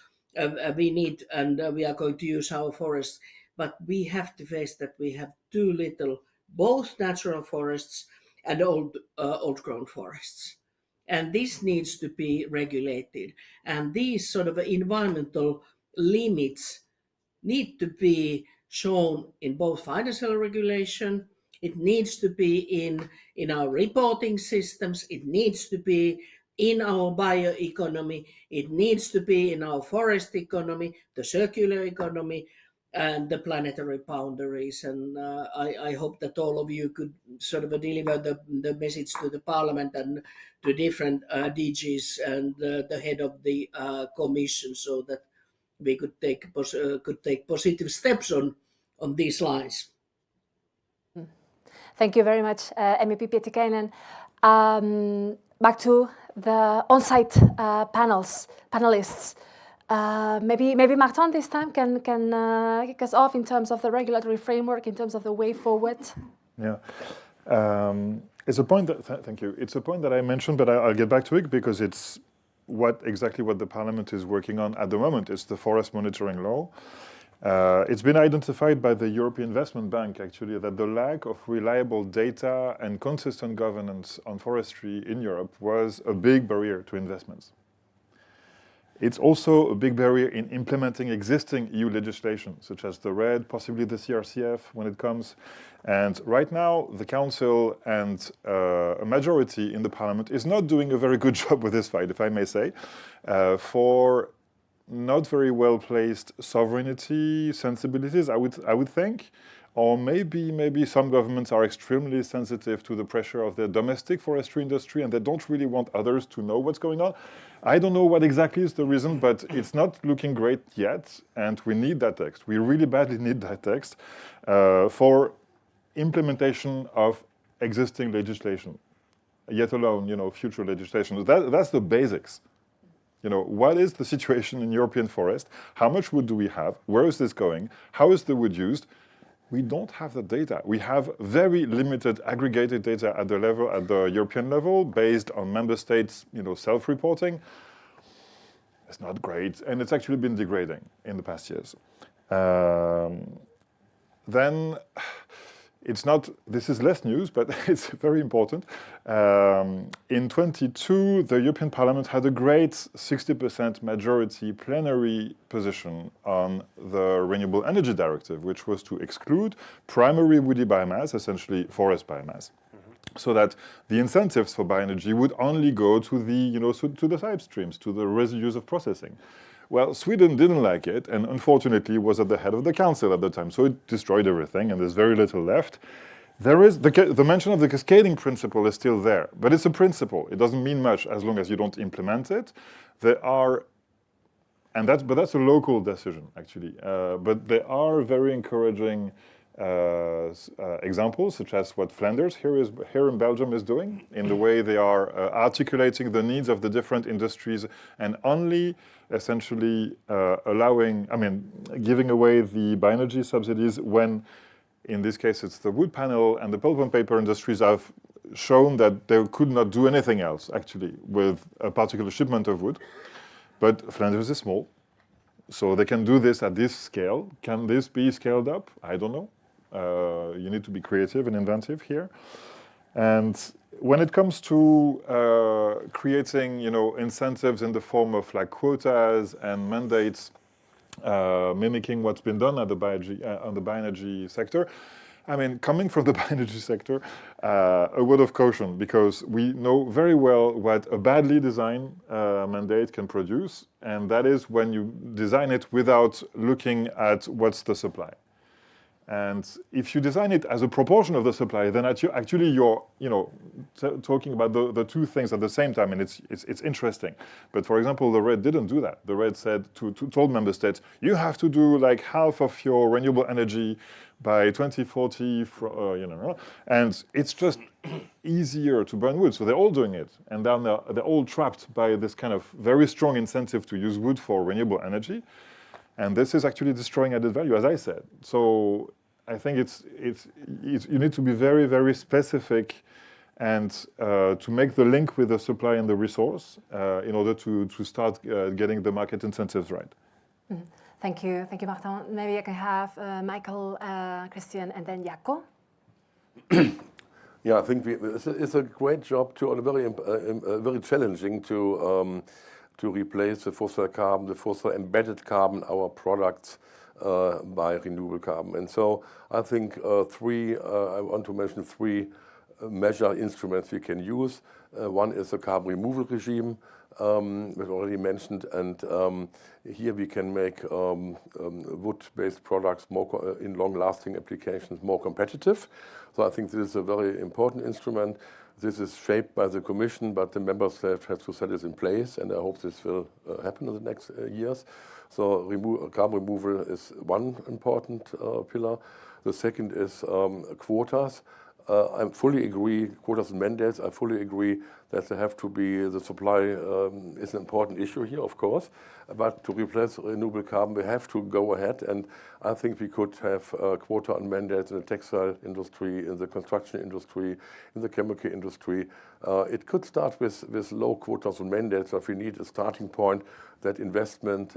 we need, and we are going to use our forests, but we have to face that we have too little, both natural forests and old-grown forests. And this needs to be regulated. And these sort of environmental limits need to be shown in both financial regulation. It needs to be in our reporting systems. It needs to be in our bioeconomy. It needs to be in our forest economy, the circular economy. and the planetary boundaries. And I hope that all of you could sort of deliver the message to the Parliament and to different DGs and the head of the Commission, so that we could take positive steps on these lines. Thank you very much, MEP Pietikäinen. Back to the on-site panelists. Maybe Martin this time can kick us off in terms of the regulatory framework, in terms of the way forward. Yeah, it's a point that thank you. It's a point that I mentioned, but I'll get back to it because it's exactly what the Parliament is working on at the moment. It's the forest monitoring law. It's been identified by the European Investment Bank, actually, that the lack of reliable data and consistent governance on forestry in Europe was a big barrier to investments. It's also a big barrier in implementing existing EU legislation, such as the RED, possibly the CRCF when it comes. And right now, the Council and a majority in the Parliament is not doing a very good job with this fight, if I may say, for not very well placed sovereignty sensibilities, I would think, or maybe some governments are extremely sensitive to the pressure of their domestic forestry industry and they don't really want others to know what's going on. I don't know what exactly is the reason, but it's not looking great yet, and we need that text. We really badly need that text for implementation of existing legislation, yet alone, future legislation. That's the basics. What is the situation in European forest? How much wood do we have? Where is this going? How is the wood used? We don't have the data. We have very limited aggregated data at the European level, based on member states, self-reporting. It's not great, and it's actually been degrading in the past years. Then this is less news, but it's very important. In 2022, the European Parliament had a great 60% majority plenary position on the Renewable Energy Directive, which was to exclude primary woody biomass, essentially forest biomass, so that the incentives for bioenergy would only go to the side streams, to the residues of processing. Well, Sweden didn't like it, and unfortunately was at the head of the council at the time, so it destroyed everything, and there's very little left. There is the mention of the cascading principle is still there, but it's a principle. It doesn't mean much as long as you don't implement it. But that's a local decision, actually. But there are very encouraging examples, such as what Flanders here in Belgium is doing, in the way they are articulating the needs of the different industries and only essentially giving away the bioenergy subsidies when, in this case, it's the wood panel and the pulp and paper industries have shown that they could not do anything else, actually, with a particular shipment of wood. But Flanders is small, so they can do this at this scale. Can this be scaled up? I don't know. You need to be creative and inventive here. And when it comes to creating, incentives in the form of like quotas and mandates, mimicking what's been done at the bioenergy sector, coming from the bioenergy sector, a word of caution, because we know very well what a badly designed mandate can produce, and that is when you design it without looking at what's the supply. And if you design it as a proportion of the supply, then actually you're talking about the two things at the same time, and it's interesting. But for example, the RED didn't do that. The RED said told member states, you have to do like half of your renewable energy by 2040, and it's just easier to burn wood. So they're all doing it, and then they're all trapped by this kind of very strong incentive to use wood for renewable energy. And this is actually destroying added value, as I said. So I think you need to be very, very specific and to make the link with the supply and the resource in order to start getting the market incentives right. Mm-hmm. Thank you, Martin. Maybe I can have Michael, Christian, and then Jaakko. Yeah, I think it's a great job very challenging to replace the fossil carbon, the fossil embedded carbon, our products by renewable carbon. And so I think I want to mention three measure instruments we can use. One is the carbon removal regime, we've already mentioned, and here we can make wood-based products more in long-lasting applications more competitive. So I think this is a very important instrument. This is shaped by the Commission, but the member states have to set it in place, and I hope this will happen in the next years. So carbon removal is one important pillar. The second is quotas. I fully agree, quotas and mandates, I fully agree that there have to be, the supply is an important issue here, of course, but to replace renewable carbon, we have to go ahead, and I think we could have quota and mandates in the textile industry, in the construction industry, in the chemical industry. It could start with low quotas and mandates, but we need a starting point, that investment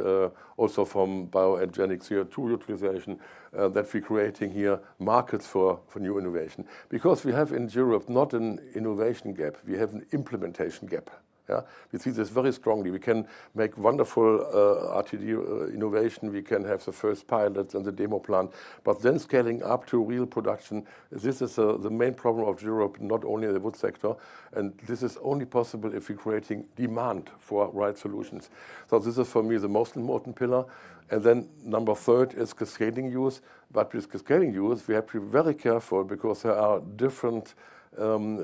also from bioorganic CO2 utilization, that we're creating here markets for new innovation. Because we have in Europe not an innovation gap, we have an implementation gap. Yeah? We see this very strongly. We can make wonderful RTD innovation, we can have the first pilots and the demo plant, but then scaling up to real production, this is the main problem of Europe, not only in the wood sector, and this is only possible if we're creating demand for right solutions. So this is for me the most important pillar. And then number third is cascading use, but with cascading use we have to be very careful because there are different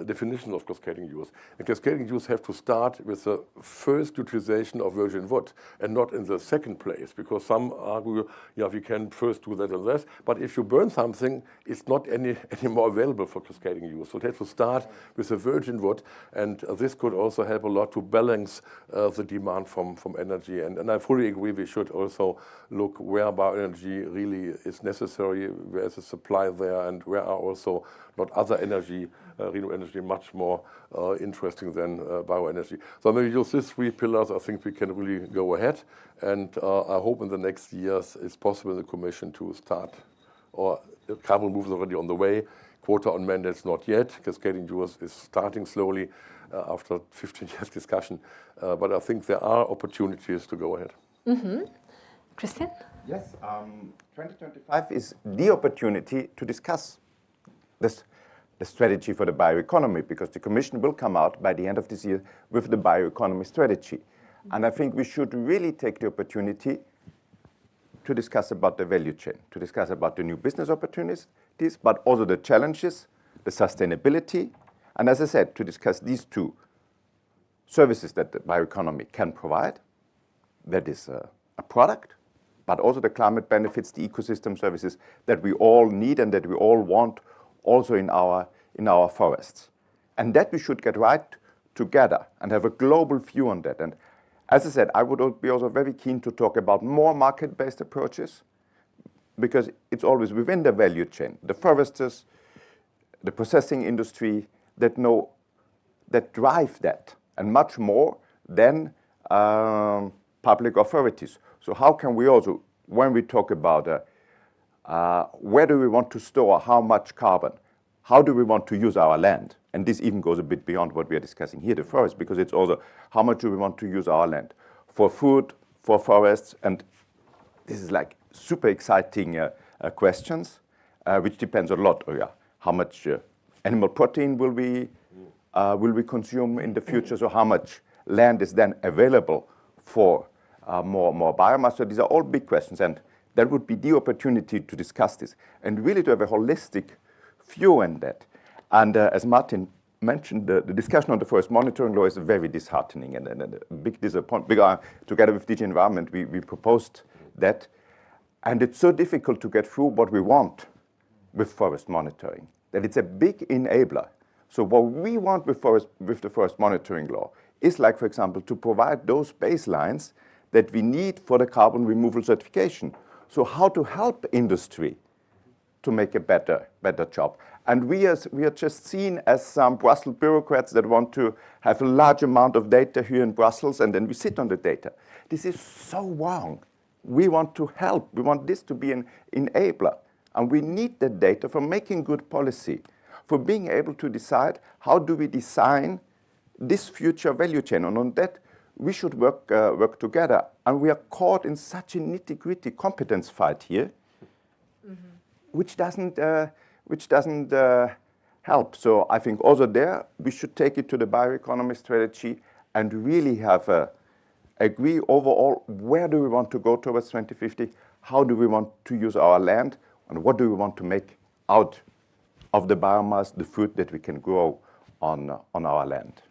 definition of cascading use. And cascading use have to start with the first utilization of virgin wood and not in the second place, because some argue, yeah, we can first do that and that, but if you burn something, it's not any more available for cascading use. So it has to start with the virgin wood, and this could also help a lot to balance the demand from energy. And I fully agree we should also look where bioenergy really is necessary, where is the supply there, and where are also not other energy, renewable energy, much more interesting than bioenergy. So when we use these three pillars, I think we can really go ahead. And I hope in the next years it's possible in the Commission to start, or carbon removal is already on the way. Quota on mandates not yet. Cascading use is starting slowly after 15 years discussion. But I think there are opportunities to go ahead. Mm-hmm. Christian? Yes, 2025 is the opportunity to discuss the strategy for the bioeconomy, because the Commission will come out by the end of this year with the bioeconomy strategy. And I think we should really take the opportunity to discuss about the value chain, to discuss about the new business opportunities, but also the challenges, the sustainability, and as I said, to discuss these two services that the bioeconomy can provide. That is a product, but also the climate benefits, the ecosystem services that we all need and that we all want also in our forests. And that we should get right together and have a global view on that. And as I said, I would be also very keen to talk about more market-based approaches, because it's always within the value chain, the foresters, the processing industry that drive that, and much more than public authorities. So how can we also, when we talk about where do we want to store how much carbon, how do we want to use our land? And this even goes a bit beyond what we are discussing here, the forest, because it's also how much do we want to use our land for food, for forests, and this is like super exciting questions, which depends a lot on how much animal protein will we consume in the future, so how much land is then available for more biomass. So these are all big questions, and that would be the opportunity to discuss this and really to have a holistic view on that. And as Martin mentioned, the discussion on the forest monitoring law is very disheartening and a big disappointment. Together with DG Environment, we proposed that, and it's so difficult to get through what we want with forest monitoring, that it's a big enabler. So what we want with the forest monitoring law is, like, for example, to provide those baselines that we need for the carbon removal certification. So how to help industry to make a better job. And we are just seen as some Brussels bureaucrats that want to have a large amount of data here in Brussels, and then we sit on the data. This is so wrong. We want to help. We want this to be an enabler. And we need the data for making good policy, for being able to decide how do we design this future value chain. And on that, we should work together. And we are caught in such a nitty-gritty competence fight here, which doesn't help. So I think also there we should take it to the bioeconomy strategy and really have agree overall where do we want to go towards 2050, how do we want to use our land, and what do we want to make out of the biomass, the food that we can grow on our land.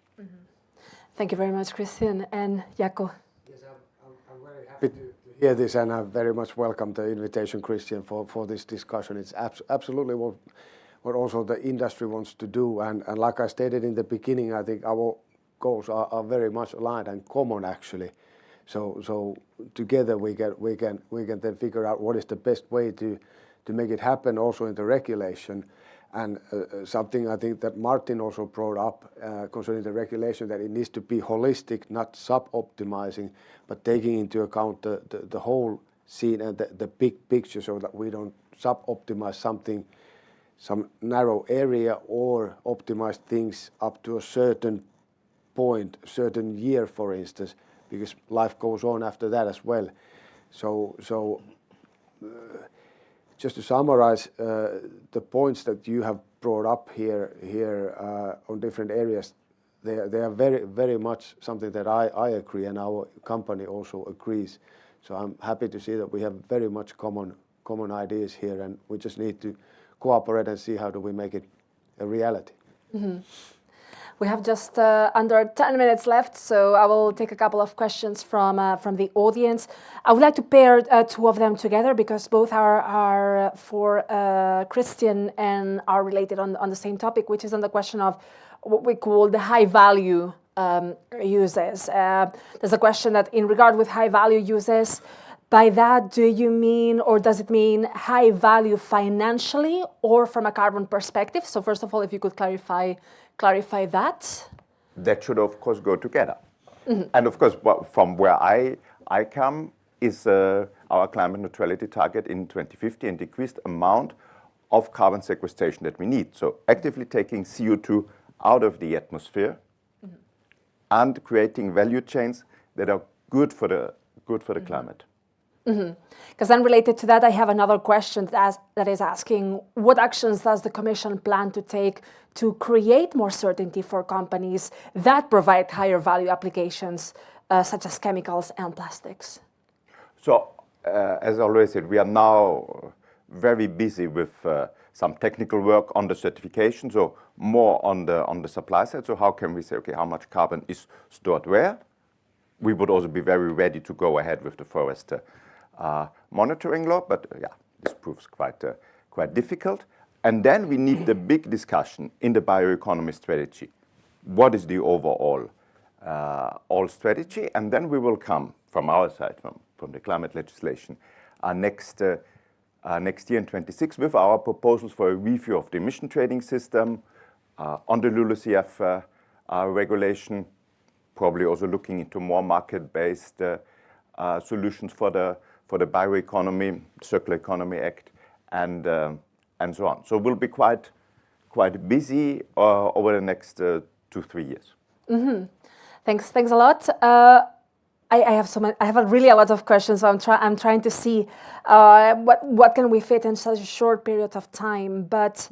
Thank you very much, Christian. And Jaakko? Yes, I'm very happy to hear this, and I very much welcome the invitation, Christian, for this discussion. It's absolutely what also the industry wants to do, and like I stated in the beginning, I think our goals are very much aligned and common actually. So together we can then figure out what is the best way to make it happen also in the regulation. And something I think that Martin also brought up concerning the regulation, that it needs to be holistic, not sub-optimizing, but taking into account the whole scene and the big picture, so that we don't sub-optimize some narrow area or optimize things up to a certain point, certain year, for instance, because life goes on after that as well. So just to summarize the points that you have brought up here on different areas, they are very, very much something that I agree, and our company also agrees. So I'm happy to see that we have very much common ideas here, and we just need to cooperate and see how do we make it a reality. Mm-hmm. We have just under 10 minutes left, so I will take a couple of questions from the audience. I would like to pair two of them together because both are for Christian and are related on the same topic, which is on the question of what we call the high value uses. There's a question that in regard with high value uses, by that do you mean, or does it mean high value financially or from a carbon perspective? So first of all, if you could clarify that. That should of course go together. Mm-hmm. And of course, from where I come is our climate neutrality target in 2050 and decreased amount of carbon sequestration that we need. So actively taking CO2 out of the atmosphere, mm-hmm. and creating value chains that are good for the mm-hmm. climate. Because then related to that, I have another question that is asking, what actions does the Commission plan to take to create more certainty for companies that provide higher value applications, such as chemicals and plastics? So, as I always said, we are now very busy with some technical work on the certification, so more on the supply side. So how can we say, okay, how much carbon is stored where? We would also be very ready to go ahead with the forest monitoring law, but this proves quite difficult. And then we need the big discussion in the bioeconomy strategy. What is the overall all strategy? And then we will come from our side, from the climate legislation, next year in 26 with our proposals for a review of the emission trading system, on the LULUCF regulation, probably also looking into more market-based solutions for the Bioeconomy, Circular Economy Act, and so on. So we'll be quite busy over the next 2-3 years. Mm-hmm. Thanks a lot. I have a lot of questions. So I'm trying to see what can we fit in such a short period of time. But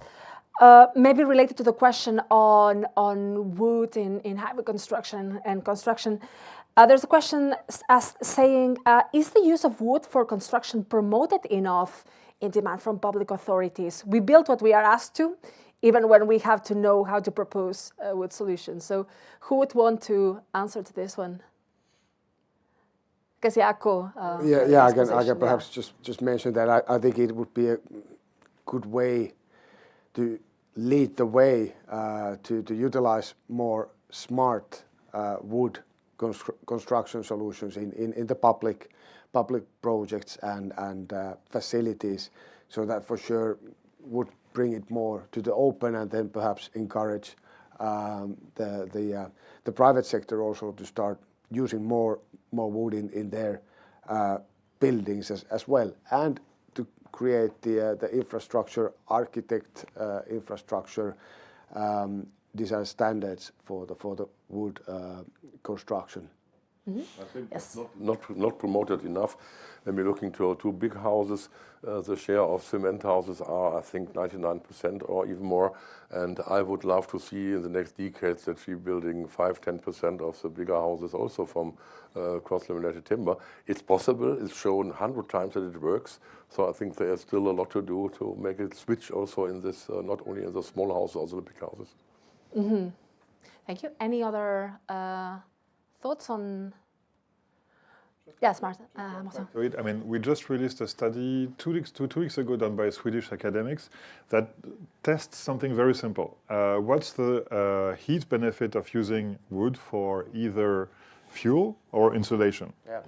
maybe related to the question on wood in highway construction and construction. There's a question saying, is the use of wood for construction promoted enough in demand from public authorities? We build what we are asked to, even when we have to know how to propose wood solutions. So who would want to answer to this one? Because Jaakko. I can perhaps just mention that I think it would be a good way to lead the way to utilize more smart wood construction solutions in the public projects and facilities, so that for sure would bring it more to the open, and then perhaps encourage the private sector also to start using more wood in their buildings as well, and to create the infrastructure, infrastructure design standards for the wood construction. I think Yes. it's not promoted enough. When we're looking to big houses, the share of cement houses are, I think, 99% or even more. And I would love to see in the next decades that we're building 5-10% of the bigger houses also from cross-laminated timber. It's possible. It's shown 100 times that it works. So I think there's still a lot to do to make it switch also in this, not only in the small houses, also the big houses. Mm-hmm. Thank you. Any other thoughts on? Yes, Martin. Martin. I mean, we just released a study 2 weeks ago done by Swedish academics that tests something very simple. What's the heat benefit of using wood for either fuel or insulation? Yeah.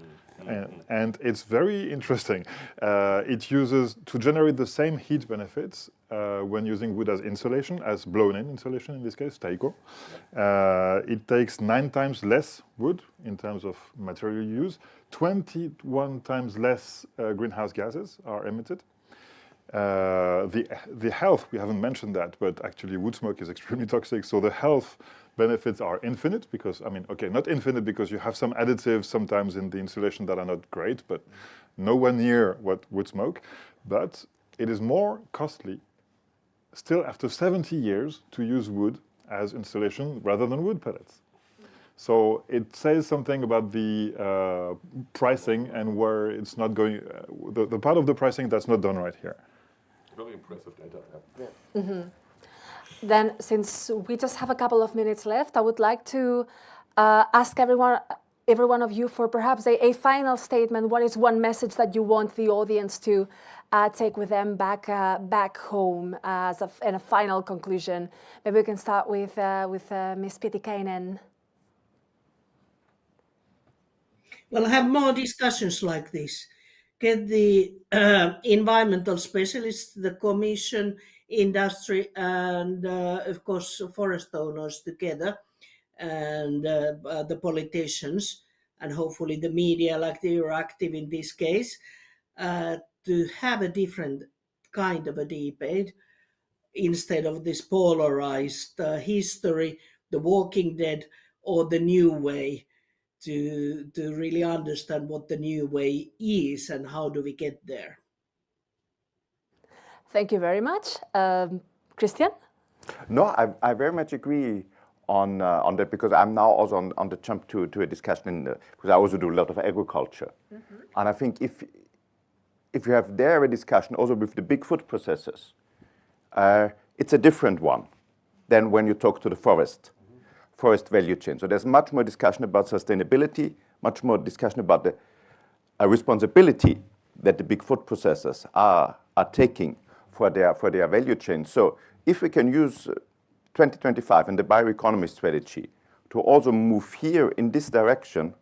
And it's very interesting. It uses, to generate the same heat benefits when using wood as insulation, as blown-in insulation in this case, taiko. It takes 9 times less wood in terms of material use, 21 times less greenhouse gases are emitted. The health, we haven't mentioned that, but actually wood smoke is extremely toxic, so the health benefits are infinite because, I mean, okay, not infinite because you have some additives sometimes in the insulation that are not great, but nowhere near what wood smoke. But it is more costly still after 70 years to use wood as insulation rather than wood pellets. So it says something about the pricing and where it's not going, the part of the pricing that's not done right here. Very impressive data. Yeah. Mm-hmm. Then, since we just have a couple of minutes left, I would like to ask every one of you for perhaps a final statement. What is one message that you want the audience to take with them back home as a final conclusion? Maybe we can start with Ms. Pitikainen. Well, have more discussions like this. Get the environmental specialists, the commission, industry, and of course forest owners together, and the politicians, and hopefully the media, like you're active in this case, to have a different kind of a debate instead of this polarized history, the Walking Dead, or the new way. To really understand what the new way is and how do we get there. Thank you very much. Christian? No, I very much agree on that because I'm now also on the jump to a discussion because I also do a lot of agriculture. Mm-hmm. And I think if you have there a discussion also with the big food processors, it's a different one than when you talk to the forest value chain. So there's much more discussion about sustainability, much more discussion about the responsibility that the big food processors are taking for their value chain. So if we can use 2025 and the bioeconomy strategy to also move here in this direction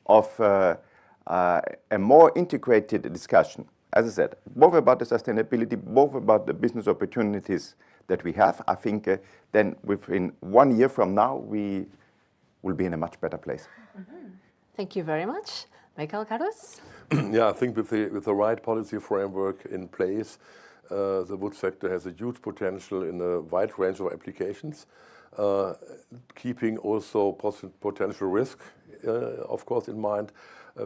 of a more integrated discussion, as I said, both about the sustainability, both about the business opportunities that we have, I think then within 1 year from now, we will be in a much better place. Mm-hmm. Thank you very much. Michael Karus? Yeah, I think with the right policy framework in place, the wood sector has a huge potential in a wide range of applications, keeping also potential risk, of course, in mind.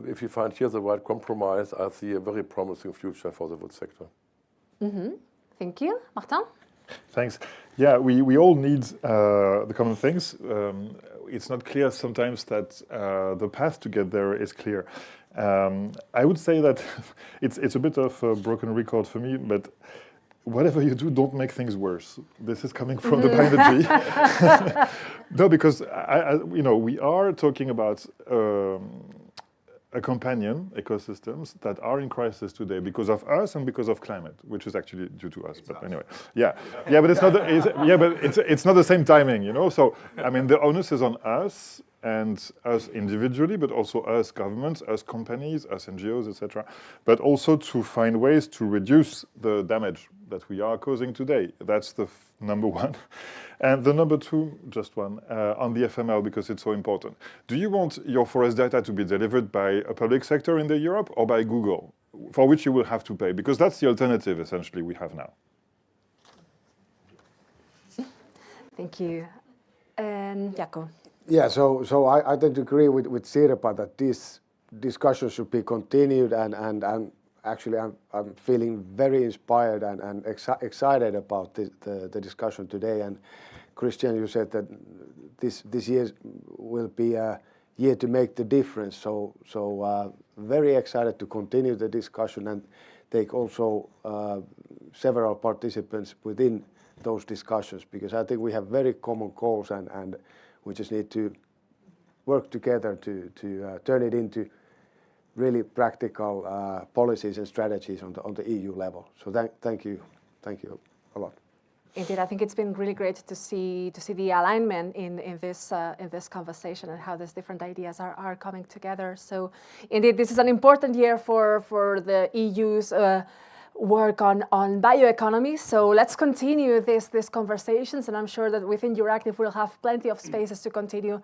If you find here the right compromise, I see a very promising future for the wood sector. Mm-hmm. Thank you. Martin? Thanks. Yeah, we all need the common things. It's not clear sometimes that the path to get there is clear. I would say that it's a bit of a broken record for me, but whatever you do, don't make things worse. This is coming from the Panelist. No, because we are talking about a companion ecosystems that are in crisis today because of us and because of climate, which is actually due to us. But anyway, but it's not. It's not the same timing, you know. So I mean, the onus is on us and us individually, but also us governments, us companies, us NGOs, etc. But also to find ways to reduce the damage that we are causing today. That's the number one. And the number two, just one, on the FML, because it's so important. Do you want your forest data to be delivered by a public sector in Europe or by Google, for which you will have to pay? Because that's the alternative, essentially, we have now. Thank you. And Jaco. Yeah, so I tend to agree with Sirpa that this discussion should be continued, and actually I'm feeling very inspired and excited about the discussion today. And Christian, you said that this year will be a year to make the difference. So very excited to continue the discussion and take also several participants within those discussions, because I think we have very common goals and we just need to work together to turn it into really practical policies and strategies on the EU level. So thank you a lot. Indeed, I think it's been really great to see the alignment in this conversation and how these different ideas are coming together. So, indeed, this is an important year for the EU's work on bioeconomy. So let's continue these conversations, and I'm sure that within Euractiv we'll have plenty of spaces to continue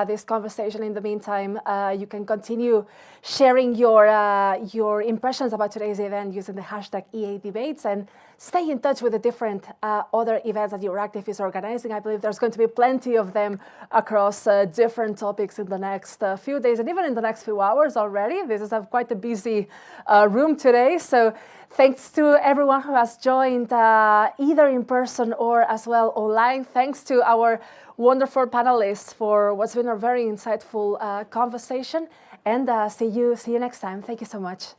this conversation. In the meantime, you can continue sharing your impressions about today's event using the hashtag EA Debates, and stay in touch with the different other events that Euractiv is organizing. I believe there's going to be plenty of them across different topics in the next few days and even in the next few hours already. This is quite a busy room today. So thanks to everyone who has joined either in person or as well online. Thanks to our wonderful panelists for what's been a very insightful conversation. And see you next time. Thank you so much.